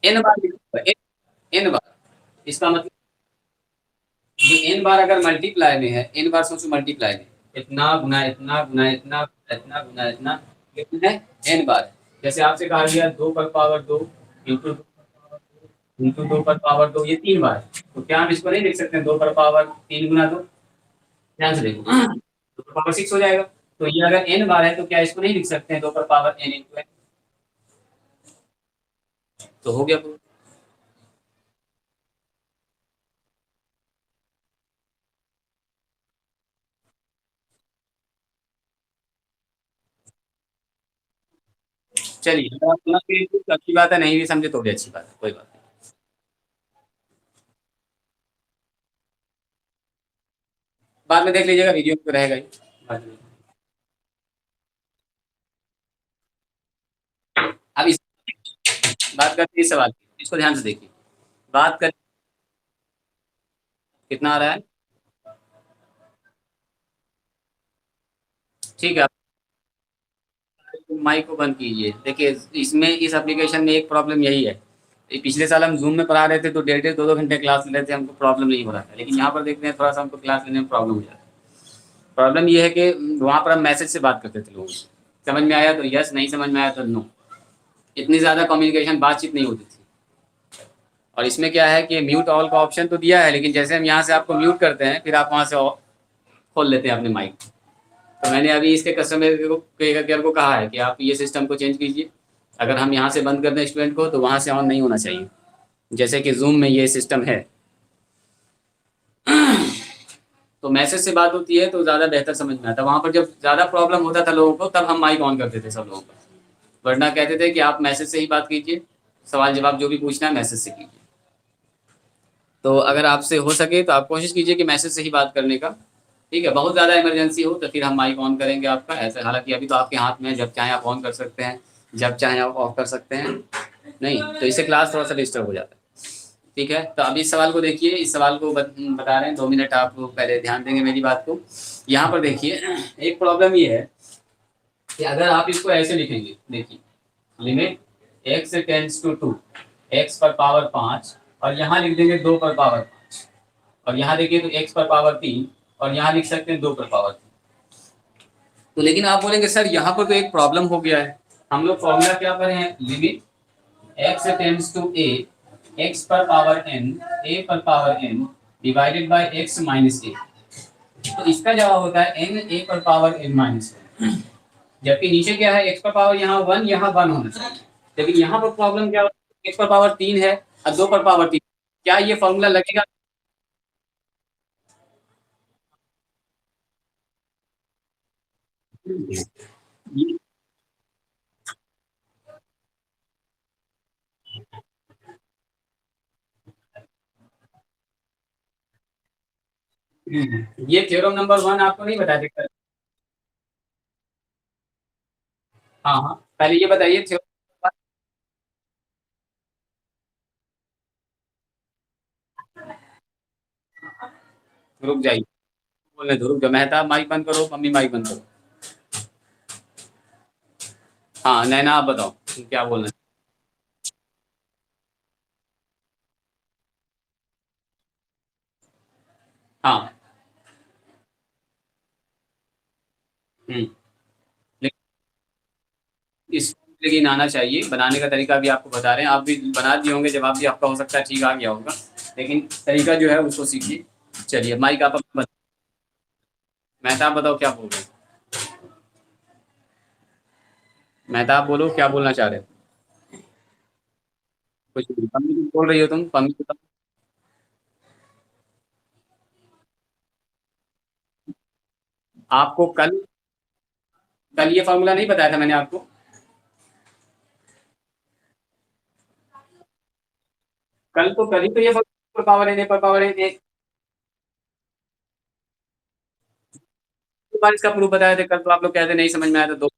n बार लिखा हुआ है, n बार। इसका मतलब ये n बार अगर मल्टीप्लाई में है, n बार सोचो मल्टीप्लाई में, इतना गुना इतना गुना इतना इतना गुना इतना, कितना है? n बार। जैसे आपसे कहा गया 2 पर पावर 2 इंटू 2 पर पावर 2, ये 3 बार है। तो क्या हम इसको नहीं लिख सकते 2 पर पावर 3 × 2? ध्यान से देखो, 2 पर पावर 6 हो जाएगा। तो ये अगर n बार है, तो क्या इसको नहीं लिख सकते हैं 2 पर पावर n × n? तो हो गया proof। चलिए अगर आप समझ गए तो अच्छी बात है, नहीं भी समझे तो भी अच्छी बात है, कोई बात नहीं। बाद में देख लीजिएगा, वीडियो तो रहेगा ही बाद में। बात करते हैं इस सवाल की, इसको ध्यान से देखिए। बात कर, कितना आ रहा है? ठीक है, माइक को बंद कीजिए। देखिए इसमें, इस एप्लीकेशन में एक प्रॉब्लम यही है, ये पिछले साल हम जूम में पढ़ा रहे थे तो डेढ़ डेढ़ 2-2 घंटे क्लास ले रहे थे, हमको प्रॉब्लम नहीं हो रहा था। लेकिन यहाँ पर देखते हैं थोड़ा सा हमको क्लास लेने में प्रॉब्लम हो जाता है। प्रॉब्लम ये है कि वहाँ पर हम मैसेज से बात करते थे लोगों से, समझ में आया तो यस, नहीं समझ में आया तो नो। इतनी ज़्यादा कम्युनिकेशन, बातचीत नहीं होती थी। और इसमें क्या है कि म्यूट ऑल का ऑप्शन तो दिया है, लेकिन जैसे हम यहाँ से आपको म्यूट करते हैं फिर आप वहाँ से खोल लेते हैं अपने माइक। तो मैंने अभी इसके कस्टमर केयर को कहा है कि आप ये सिस्टम को चेंज कीजिए। अगर हम यहाँ से बंद कर दें स्टूडेंट को तो वहाँ से ऑन नहीं होना चाहिए, जैसे कि जूम में ये सिस्टम है। तो मैसेज से बात होती है तो ज़्यादा बेहतर समझ में आता है। वहाँ पर जब ज़्यादा प्रॉब्लम होता था लोगों को तब हम माइक ऑन करते थे सब लोगों का, वरना कहते थे कि आप मैसेज से ही बात कीजिए, सवाल जवाब जो भी पूछना है मैसेज से कीजिए। तो अगर आपसे हो सके तो आप कोशिश कीजिए कि मैसेज से ही बात करने का, ठीक है। बहुत ज़्यादा इमरजेंसी हो तो फिर हम माइक ऑन करेंगे आपका, ऐसा। हालांकि अभी तो आपके हाथ में है, जब चाहें आप ऑन कर सकते हैं, जब चाहें आप ऑफ कर सकते हैं। नहीं तो इससे क्लास थोड़ा सा डिस्टर्ब हो जाता है, ठीक है। तो अभी इस सवाल को देखिए, इस सवाल को बता रहे हैं, 2 मिनट आप पहले ध्यान देंगे मेरी बात को। यहाँ पर देखिए एक प्रॉब्लम ये है कि अगर आप इसको ऐसे लिखेंगे, देखिए limit x tends to 2, x पर पावर 5, और यहाँ लिख देंगे 2 पर पावर 5, और यहाँ देखिए तो x पर पावर 3, और यहाँ लिख सकते हैं 2 पर पावर 3। तो लेकिन आप बोलेंगे सर यहाँ पर तो एक प्रॉब्लम हो गया है, हम लोग फॉर्मूला क्या पढ़े हैं, limit x tends to a, x पर पावर n, a पर power n divided by x minus a। तो इसका जवाब होता है n a पर पावर n माइनस a। जबकि नीचे क्या है, x पर पावर यहाँ 1, यहाँ 1 होना चाहिए। लेकिन यहाँ पर प्रॉब्लम क्या होता है, x पर पावर 3 है और 2 पर पावर 3, क्या ये फॉर्मूला लगेगा? ये ये थ्योरम नंबर 1 आपको नहीं बताया था? हाँ हाँ, पहले ये बताइए थ्योरम। रुक जाइए, बोलने दो, रुक जाओ। मेहताब माइक बंद करो, मम्मी माइक बंद करो। हाँ नैना आप बताओ क्या बोलना है? हाँ। हम्म। इस, लेकिन आना चाहिए, बनाने का तरीका भी आपको बता रहे हैं, आप भी बना दिए होंगे, जवाब भी आपका हो सकता है ठीक आ गया होगा, लेकिन तरीका जो है उसको सीखिए। चलिए माइक आप अपना मेहताब बताओ क्या बोल रहे हैं? मेहताब बोलो क्या बोलना चाह रहे हो? कुछ नहीं, पम्मी कुछ बोल रही हो तुम, पम्मी बताओ। आपको कल, कल ये फॉर्मूला नहीं बताया था मैंने आपको? कल तो, कल ही तो ये पावर एन, ए पर पावर एन, एक बार इसका प्रूफ बताया था कल, तो आप लोग कहते नहीं समझ में आया था, दो।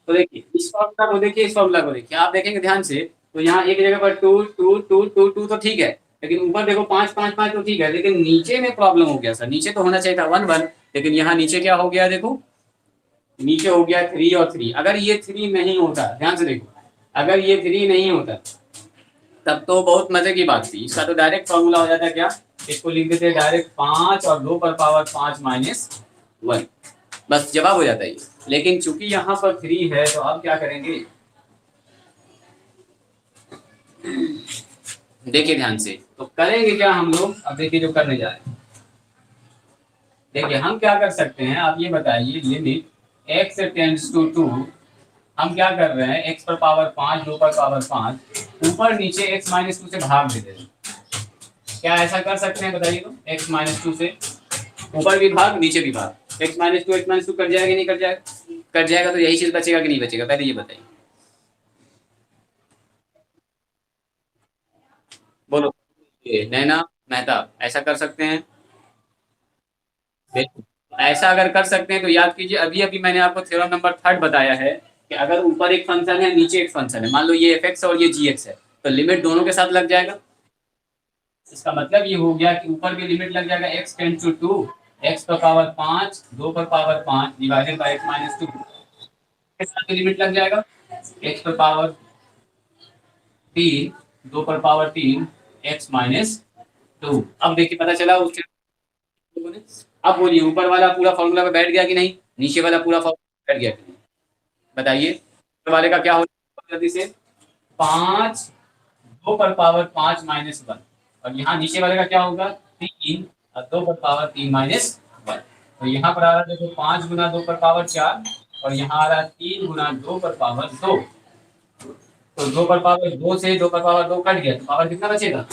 तो देखिए इस फॉर्मूला को देखिए, इस फॉर्मूला को देखिए, आप देखेंगे ध्यान से तो यहाँ एक जगह पर two two two two two तो ठीक है, लेकिन ऊपर देखो 5 5 5 तो ठीक है, लेकिन नीचे में प्रॉब्लम हो गया सर। नीचे तो होना चाहिए था 1 1, लेकिन यहाँ नीचे क्या हो गया देखो, नीचे हो गया 3 और 3। अगर ये 3 नहीं होता, ध्यान से देखो, अगर ये 3 नहीं होता तब तो बहुत मजे की बात थी, इसका तो डायरेक्ट फॉर्मूला हो जाता क्या, इसको लिख देते डायरेक्ट 5 और 2 पर पावर 5 माइनस 1, बस जवाब हो जाता है ये। लेकिन चूंकि यहाँ पर 3 है तो अब क्या करेंगे, देखिए ध्यान से, तो करेंगे क्या हम लोग, अब देखिए जो करने जा रहे हैं। देखिए हम क्या कर सकते हैं, आप ये बताइए, लिमिट x टेंड्स टू 2, हम क्या कर रहे हैं, x पर पावर 5, 2 पर पावर 5, ऊपर नीचे x माइनस 2 से भाग देते हैं। क्या ऐसा कर सकते हैं बताइए तो, x माइनस 2 से ऊपर भी भाग नीचे भी भाग, x माइनस टू कट जाएगा नहीं कट जाएगा? कट जाएगा, तो यही चीज बचेगा कि नहीं बचेगा, पहले ये बताइए। बोलो ये नैना, मेहताब, ऐसा कर सकते हैं? बिल्कुल। ऐसा अगर कर सकते हैं तो याद कीजिए, अभी अभी मैंने आपको थ्योरम नंबर 3 बताया है, कि अगर ऊपर एक फंक्शन है नीचे एक फंक्शन है, मान लो ये एफ और ये जी है, तो लिमिट दोनों के साथ लग जाएगा। इसका मतलब ये हो गया कि ऊपर भी लिमिट लग जाएगा x टेंड्स टू 2, x पर पावर 5, 2 पर power 5 divided by x minus 2 के साथ भी लिमिट लग जाएगा, x पर पावर 3, 2 पर पावर 3 x माइनस 2। अब देखिए पता चला उसके लोगों ने। अब बोलिए ऊपर वाला पूरा फॉर्मूला में बैठ गया कि नहीं, नीचे वाला पूरा फॉर्मूला बैठ गया कि नहीं, बताइए। ऊपर वाले का क्या होगा जल्दी से, 5, 2 पर पावर 5 माइनस 1, और यहाँ नीचे वाले का क्या होगा 3 और 2 पर पावर 3 माइनस 1। तो यहाँ पर आ रहा है देखो 5 गुना 2 पर पावर 4, और यहाँ आ रहा है 3 गुना 2 पर पावर 2। तो 2 पर पावर 2 से 2 पर पावर 2 कट गया, तो पावर कितना बचेगा।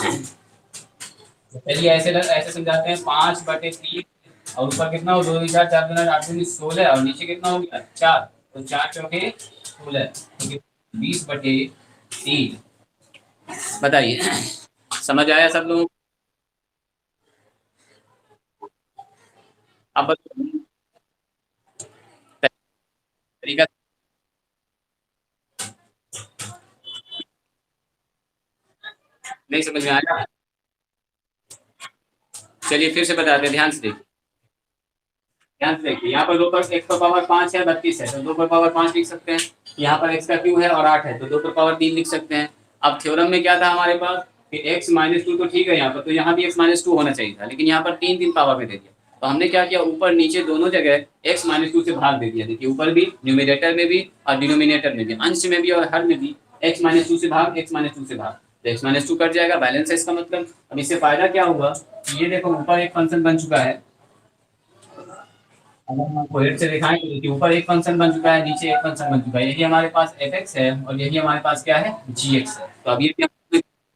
चलिए ऐसे ऐसे समझाते हैं, 5/3 और ऊपर कितना हो 2 4 4 गुना 8 16, और नीचे कितना हो गया 4, तो 4 चौके 16, तो 20/3। बताइए समझ आया सब लोगों को? अब तरीका नहीं समझ में आया, चलिए फिर से बताते हैं, ध्यान से देखिए। ध्यान से देखिए, यहाँ पर 2 पर x पर पावर 5 है 32 है, तो 2 पर पावर 5 लिख सकते हैं। यहाँ पर x का क्यू है और 8 है, तो 2 पर पावर 3 लिख सकते हैं। अब थ्योरम में क्या था हमारे पास कि x माइनस 2 तो ठीक है यहाँ पर, तो यहाँ भी x माइनस 2 होना चाहिए था, लेकिन यहाँ पर 3 पावर में दे दिया। तो हमने क्या किया, ऊपर नीचे दोनों जगह x माइनस 2 से भाग दे दिया। देखिए ऊपर भी न्यूमिनेटर में भी और डिनोमिनेटर में भी, अंश में भी और हर में भी x माइनस 2 से भाग, x माइनस 2 से भाग, तो x माइनस 2 कट जाएगा, बैलेंस है इसका मतलब। अब इससे फायदा क्या हुआ, ये देखो ऊपर एक फंक्शन बन चुका है, अगर हम आपको हेड से दिखाएं तो देखिए ऊपर एक फंक्शन बन चुका है, नीचे एक फंक्शन बन चुका है। यही हमारे पास एफ है और यही हमारे पास क्या है जी है। तो अब ये भी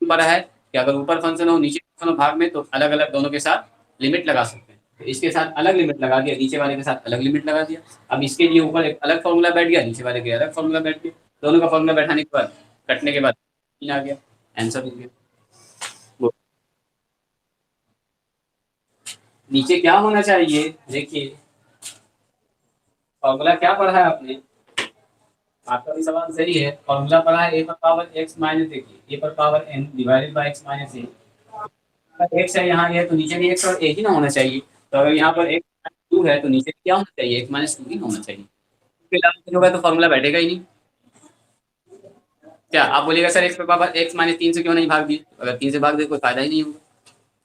पता है कि अगर ऊपर फंक्शन हो नीचे फंक्शन हो भाग में, तो अलग अलग दोनों के साथ लिमिट लगा सकते हैं। तो इसके साथ अलग लिमिट लगा दिया, नीचे वाले के साथ अलग लिमिट लगा दिया। अब इसके लिए ऊपर एक अलग फॉर्मूला बैठ गया, नीचे वाले के अलग फॉर्मूला बैठ गया। दोनों का फॉर्मूला बैठाने के बाद कटने के बाद आ गया, आंसर हो गया। नीचे क्या होना चाहिए, देखिए फॉर्मूला क्या पढ़ा है आपने, आपका भी सवाल सही है। फॉर्मूला पढ़ा है ए पर पावर एक्स माइनस, देखिए ए पर power N divided by X minus A. X है यहाँ ये, तो नीचे भी एक्स और ए ही ना होना चाहिए। तो अगर यहाँ पर एक्स 2 है तो नीचे क्या होना चाहिए, एक्स माइनस 2 ही होना चाहिए। इसके अलावा कुछ होगा तो फॉर्मूला बैठेगा ही नहीं। क्या आप बोलिएगा सर एक्स पर पावर एक्स माइनस 3 से क्यों नहीं भाग दिए, अगर 3 से भाग दे कोई फायदा ही नहीं होगा,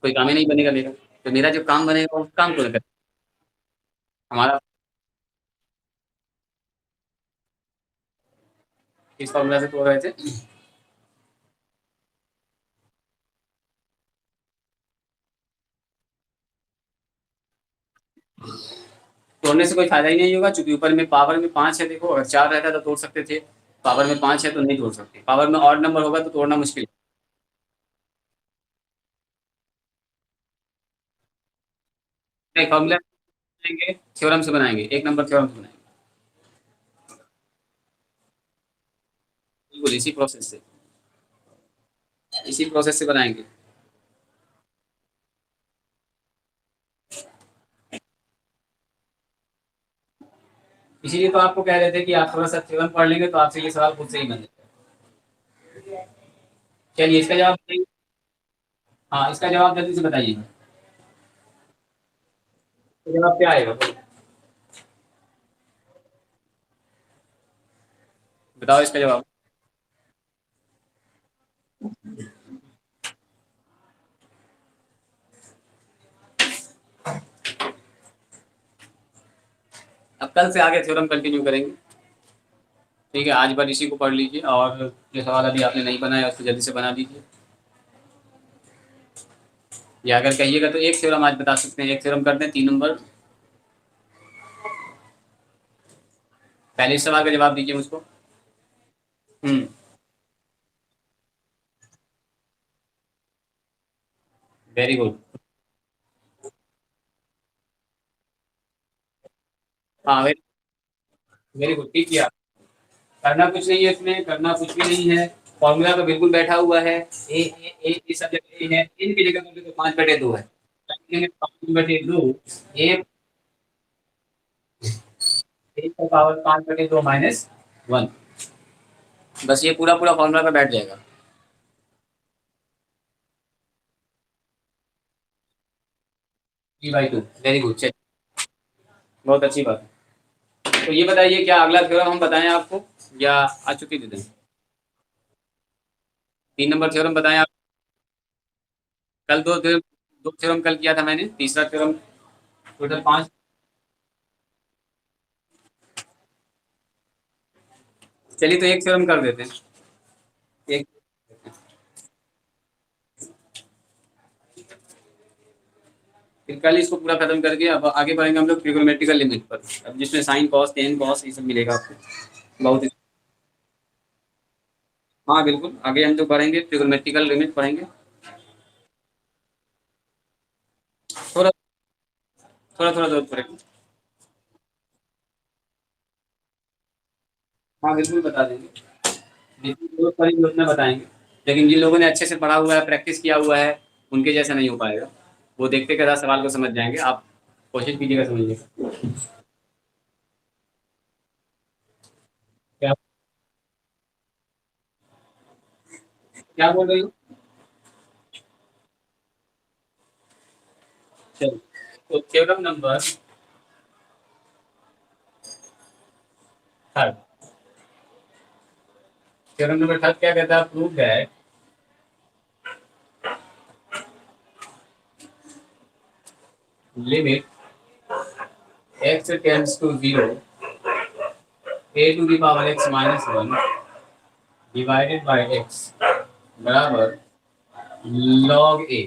कोई काम ही नहीं बनेगा मेरा। तो मेरा जो काम बनेगा उस काम को लेकर हमारा इस फॉर्मूला से तोड़ रहे थे। तोड़ने से कोई फायदा ही नहीं होगा, क्योंकि ऊपर में पावर में 5 है। देखो अगर 4 रहता तो तोड़ सकते थे, पावर में 5 है तो नहीं तोड़ सकते। पावर में और नंबर होगा तो तोड़ना मुश्किल है। फॉर्मूला बनाएंगे, थ्योरम से बनाएंगे, एक नंबर थ्योरम से बनाएंगे, बिल्कुल इसी प्रोसेस से बनाएंगे। इसीलिए तो आपको कह रहे थे कि आप थोड़ा सा थ्योरम पढ़ लेंगे तो आपसे ये सवाल खुद से ही बन जाएगा। चलिए इसका जवाब बताइए। हाँ इसका जवाब जल्दी से बताइए, इसका जवाब क्या आएगा, बताओ इसका जवाब। अब कल से आगे थ्योरम कंटिन्यू करेंगे, ठीक है। आज बार इसी को पढ़ लीजिए, और जो सवाल अभी आपने नहीं बनाया उसको जल्दी से बना लीजिए। या अगर कहिएगा तो एक थ्योरम आज बता सकते हैं, एक थ्योरम करते हैं 3 नंबर। पहले इस सवाल का जवाब दीजिए मुझको। हम्म, वेरी गुड। हाँ वेरी वेरी गुड, ठीक किया। करना कुछ नहीं है इसमें, करना कुछ भी नहीं है। फॉर्मूला तो बिल्कुल बैठा हुआ है। ए सब जगह ए है, इनकी जगह बोले तो 5/2 है। 5/2 ए, 1 का पावर 5/2 माइनस 1। बस ये पूरा पूरा फॉर्मूला पे बैठ जाएगा। P/2। वेरी गुड, चलिए, बहुत अच्छी बात है। तो ये बताइए क्या अगला थ्योरम हम बताएं आपको या आ चुकी थी? 3 नंबर थ्योरम बताएं आप। कल दो थ्योरम कल किया था मैंने, तीसरा थ्योरम। टोटल 5। चलिए तो एक थ्योरम कर देते हैं। एक, फिर कल इसको पूरा खत्म करके अब आगे बढ़ेंगे हम लोग ट्रिग्नोमेट्रिकल लिमिट पर, अब जिसमें साइन कॉस टेन कॉस ये सब मिलेगा आपको बहुत ही। हाँ बिल्कुल, आगे हम जो पढ़ेंगे ट्रिग्नोमेट्रिकल लिमिट पढ़ेंगे। थोड़ा थोड़ा थोड़ा जरूरत पड़ेगा। हाँ बिल्कुल बता देंगे, जितनी जरूरत पड़ेगी उतना बताएंगे। लेकिन जिन लोगों ने अच्छे से पढ़ा हुआ है, प्रैक्टिस किया हुआ है, उनके जैसा नहीं हो पाएगा। वो देखते के साथ सवाल को समझ जाएंगे, आप कोशिश कीजिएगा समझने का। क्या क्या बोल रही हो? चलो, तो theorem number third. Theorem number third क्या कहता है? Prove that limit x tends to 0, a to the power x minus 1 divided by x बराबर log a।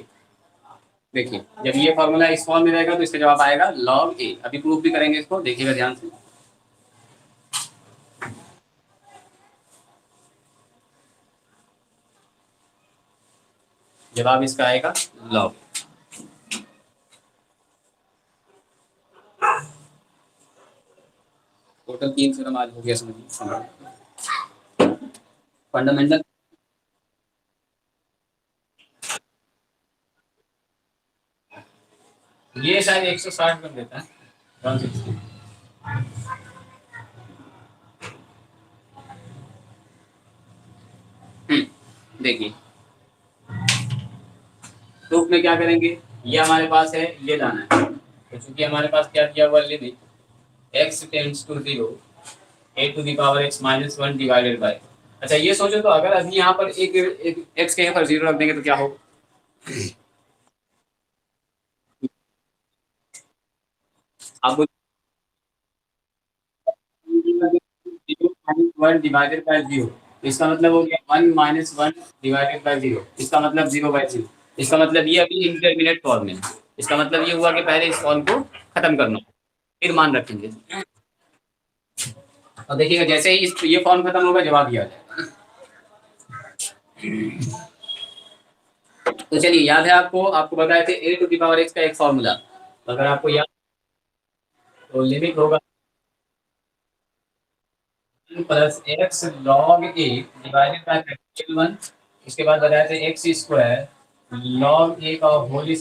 देखिए, जब ये फॉर्मूला इस फॉर्म में रहेगा तो इसका जवाब आएगा log a। अभी प्रूफ भी करेंगे इसको, देखिएगा ध्यान से। जवाब इसका आएगा log। टोटल 3 थ्योरम आज हो गया, समझिए फंडामेंटल। ये शायद 160 कर देता है, 160। देखिए प्रूफ में क्या करेंगे, ये हमारे पास है, ये लाना है। तो चूंकि हमारे पास क्या दिया हुआ limit x tends to 0, a to the power x minus 1 divided by. अच्छा ये सोचो तो अगर अभी यहाँ पर एक x के यहाँ पर 0 रख देंगे तो क्या होगा? आप 1 डिवाइडेड बाय 0, इसका मतलब हो गया 1 माइनस 1 डिवाइडेड बाय 0, इसका मतलब 0/0। इसका मतलब ये अभी इंटरमीडिएट फॉर्म में है। इसका मतलब ये हुआ कि पहले इस फॉर्म को खत्म करना, फिर मान रखेंगे। और देखिएगा जैसे ही ये फॉर्म खत्म होगा जवाब ये आ जाएगा। तो चलिए, याद है आपको, आपको बताए थे ए टू द पावर एक्स का एक फॉर्मूला, अगर आपको याद, तो लिमिट होगा plus x log A divided by factorial 1। इसके बाद बताया था एक्स स्क्वायर लॉग ए का होल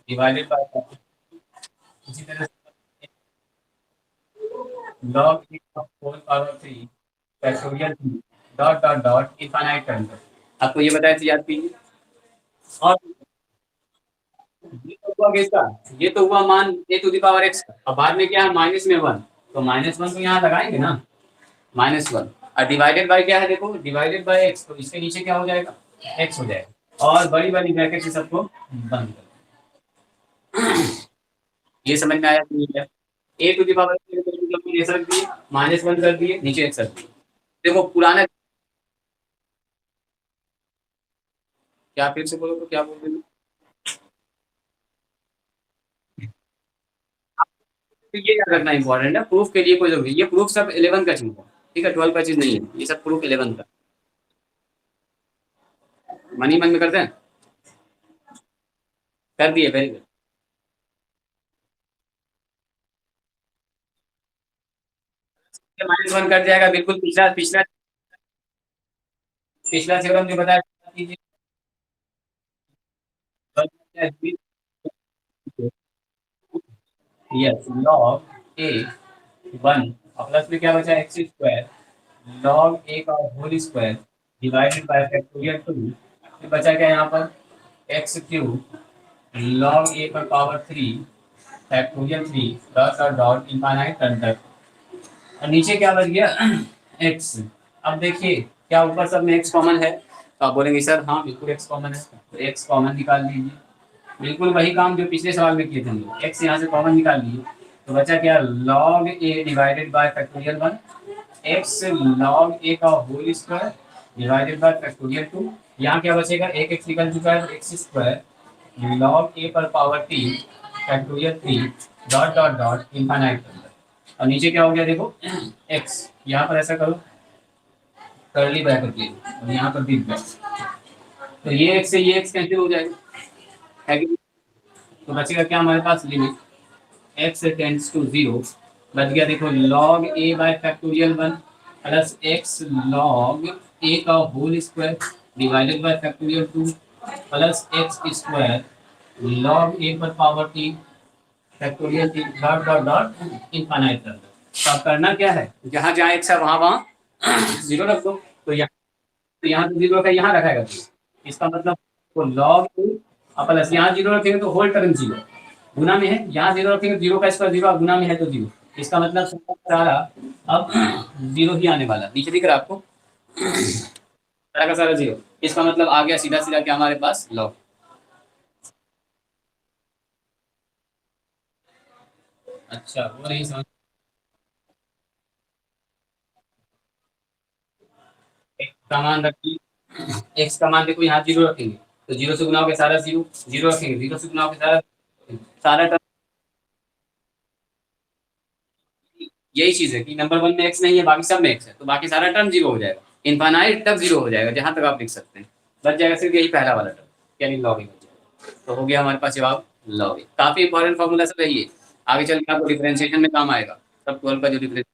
डिवाइडेड बाय, इसी तरह से लॉग ए का whole power 3 factorial 3 dot dot dot infinite term तक। आपको ये बताया था, याद कीजिए। और ये तो हुआ किसका? ये तो हुआ मान ए टू द पावर एक्स, और बाद में क्या है, माइनस में 1। तो -1 तो यहाँ लगाएंगे ना, -1। और डिवाइडेड बाय क्या है, देखो डिवाइडेड बाय एक्स, तो इसके नीचे क्या हो जाएगा, एक्स हो जाएगा। और बड़ी बड़ी ब्रैकेट से सबको बंद कर। ये समझ में आया कि नहीं? ए टू द पावर ऐसा रख दिए, -1 कर दिए, नीचे एक्स रख दिए। देखो पुराना, क्या फिर से बोलो तो क्या बोल रहे हो? तो ये याद रखना इंपॉर्टेंट है, प्रूफ के लिए कोई जरूरी, ये प्रूफ सब 11 का चीज है, ठीक है, 12 का चीज नहीं है, ये सब प्रूफ 11 का। मनी मन में करते हैं, कर दिए, वेरी गुड। -1 कट जाएगा बिल्कुल, पिछला पिछला पिछला थ्योरम जो बताया कीजिए। यस, लॉग ए 1 और प्लस में क्या बचा, एक्स स्क्वायर log a का whole square divided by factorial 2, फिर बचा क्या यहाँ पर एक्स क्यूब log a पर power 3 factorial 3 dot dot dot infinite term तक। और नीचे क्या बच गया x। अब देखिए क्या ऊपर सब में x कॉमन है, तो आप बोलेंगे सर हाँ बिल्कुल x कॉमन है, तो x कॉमन निकाल लीजिए। बिल्कुल वही काम जो पिछले सवाल में किए थे हम लोग, x यहाँ से कॉमन निकाल लिए, तो बचा क्या log a divided by factorial 1, x log a का whole square divided by factorial 2। यहाँ क्या बचेगा, एक x निकल चुका है तो एक्स स्क्वायर log a पर power t factorial 3 dot dot dot infinite तक। और नीचे क्या हो गया देखो x, यहाँ पर ऐसा करो कर्ली ब्रैकेट ले और यहाँ पर बिग ब्रैकेट, तो ये x से ये x कैंसिल हो जाएगा, है कि नहीं? तो बचेगा क्या हमारे पास लिमिट x टेंड्स टू 0, बच गया देखो log a by factorial 1 plus x log a का whole square divided by factorial 2 plus x square log a पर power t factorial t dot dot dot infinite कर दो। तो अब करना क्या है, जहाँ जहाँ x है वहाँ वहाँ जीरो रख दो, तो यहाँ तो जीरो का यहाँ रखेगा जीरो, इसका मतलब तो log प्लस यहाँ जीरो रखेंगे तो होल टर्म जीरो, गुना में है यहाँ जीरो रखेंगे जीरो का स्क्वायर जीरो, गुना में है तो जीरो, इसका मतलब सारा अब जीरो ही आने वाला, नीचे दिख रहा है आपको सारा का सारा जीरो, इसका मतलब आ गया सीधा सीधा क्या हमारे पास log। अच्छा वो नहीं समझ, एक्स का मान रखिए, एक्स का मान देखो यहाँ जीरो रखेंगे तो जीरो से गुना होकर सारा जीरो, जीरो रखेंगे जीरो से गुना होकर सारा सारा टर्म, यही चीज है कि नंबर वन में एक्स नहीं है बाकी सब में एक्स है, तो बाकी सारा टर्म जीरो हो जाएगा, इनफाइनाइट तक जीरो हो जाएगा जहां तक आप लिख सकते हैं, बच जाएगा सिर्फ यही पहला वाला टर्म यानी लॉग इन, तो हो गया हमारे पास जवाब लॉग इन। काफी इंपॉर्टेंट फॉर्मूला सब है ये, आगे चल के आपको डिफरेंशिएशन में काम आएगा, सब 12 का जो डिफरेंशिएशन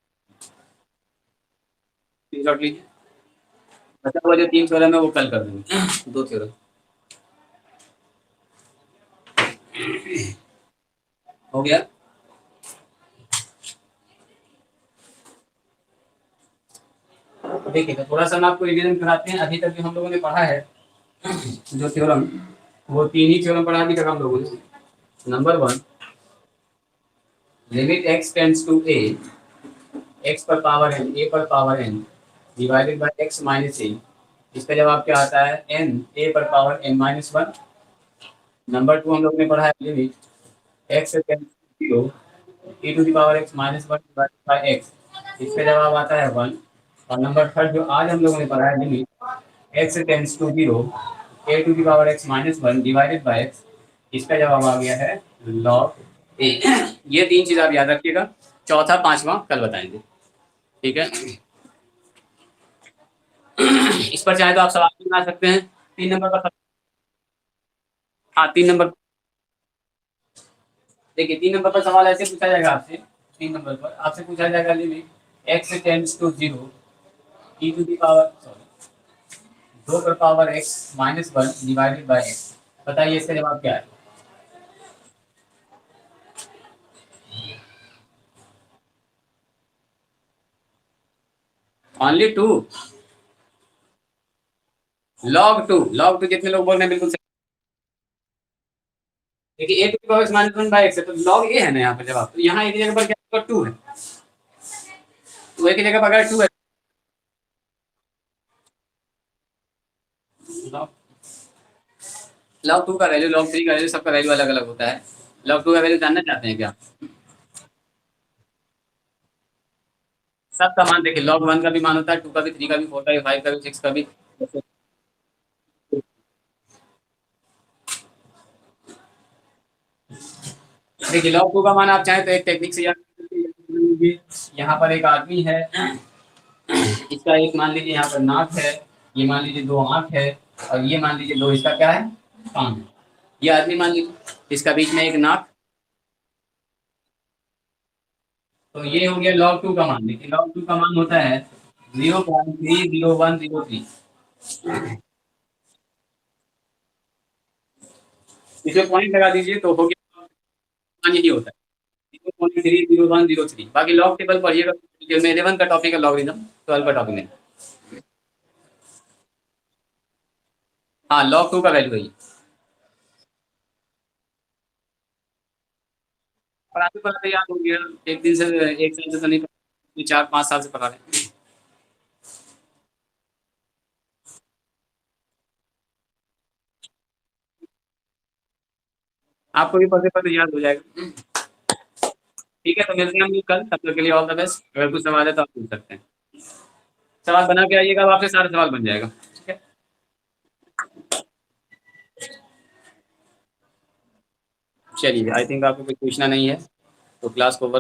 लीजिए, बचा हुआ जो 3 थ्योरम है वो कल कर देंगे 2 थ्योरम हो गया। देखिए तो थोड़ा सा हम आपको रिवीजन कराते हैं, अभी तक जो हम लोगों ने पढ़ा है जो थ्योरम, वो 3 ही थ्योरम पढ़ा अभी तक हम लोगों ने। Number 1 limit x tends to a, x पर पावर n a पर power n divided by x minus a, इसका जवाब क्या आता है n a पर पावर n माइनस 1। नंबर 2 हम लोग ने पढ़ा है limit x tends to 0 e to the power x minus 1 divided by x, इसका जवाब आता है 1। और नंबर 3 जो आज हम लोगों ने पढ़ा है limit x tends to 0 a to the power x minus 1 divided by x, इसका जवाब आ गया है log a। ये 3 चीज आप याद रखिएगा, चौथा पांचवा कल बताएंगे, ठीक है। इस पर चाहे तो आप सवाल भी बना सकते हैं, 3 नंबर पर हाँ 3 नंबर, देखिए 3 नंबर पर सवाल ऐसे पूछा जाएगा आपसे, 3 नंबर पर आपसे पूछा जाएगा limit x tends to 0 e to the power sorry 2 पर power x minus 1 divided by x, बताइए इसका जवाब क्या है। ओनली 2, log 2 जितने लोग बोल रहे हैं बिल्कुल सही। देखिए a to the power x minus 1 by x है तो log a है ना यहाँ पर जवाब, तो यहाँ एक जगह पर क्या 2 है, तो एक जगह पर अगर 2 है log 2 का वैल्यू log 3 का वैल्यू सबका वैल्यू अलग अलग होता है, log 2 का वैल्यू जानना चाहते हैं क्या। सबका मान देखिए log 1 का भी मान होता है, 2 का भी, 3 का भी, 4 का भी, 5 का भी, 6 का भी। देखिए log 2 का मान आप चाहें तो एक टेक्निक से याद कर सकते हैं। यहाँ पर एक आदमी है, इसका एक मान लीजिए यहाँ पर नाक है, ये मान लीजिए 2 आंख है, और ये मान लीजिए 2 इसका क्या है कान है, ये आदमी मान लीजिए इसका बीच में एक नाक, तो ये हो गया log 2 का मान। देखिए log 2 का मान होता है 0.30103, इसमें पॉइंट लगा दीजिए तो हो गया मान, यही होता है 0.30103 बाकी लॉग टेबल पढ़िएगा, 11 का टॉपिक है लॉगरिथम, 12 का टॉपिक नहीं। हाँ लॉग 2 का वैल्यू है। पढ़ाते पढ़ाते याद हो गया, एक दिन से, एक साल से तो नहीं, 4-5 साल से पढ़ा रहे हैं। आपको भी पढ़ते पढ़ते याद हो जाएगा। ठीक है, तो मिलते हैं हम लोग कल, तब तक के लिए ऑल द बेस्ट। अगर कुछ सवाल है तो आप पूछ सकते हैं। सवाल बना के आइएगा, अब आपसे सारे सवाल बन जाएगा। ठीक है, चलिए, आई थिंक आपको कुछ पूछना नहीं है, तो क्लास को ओवर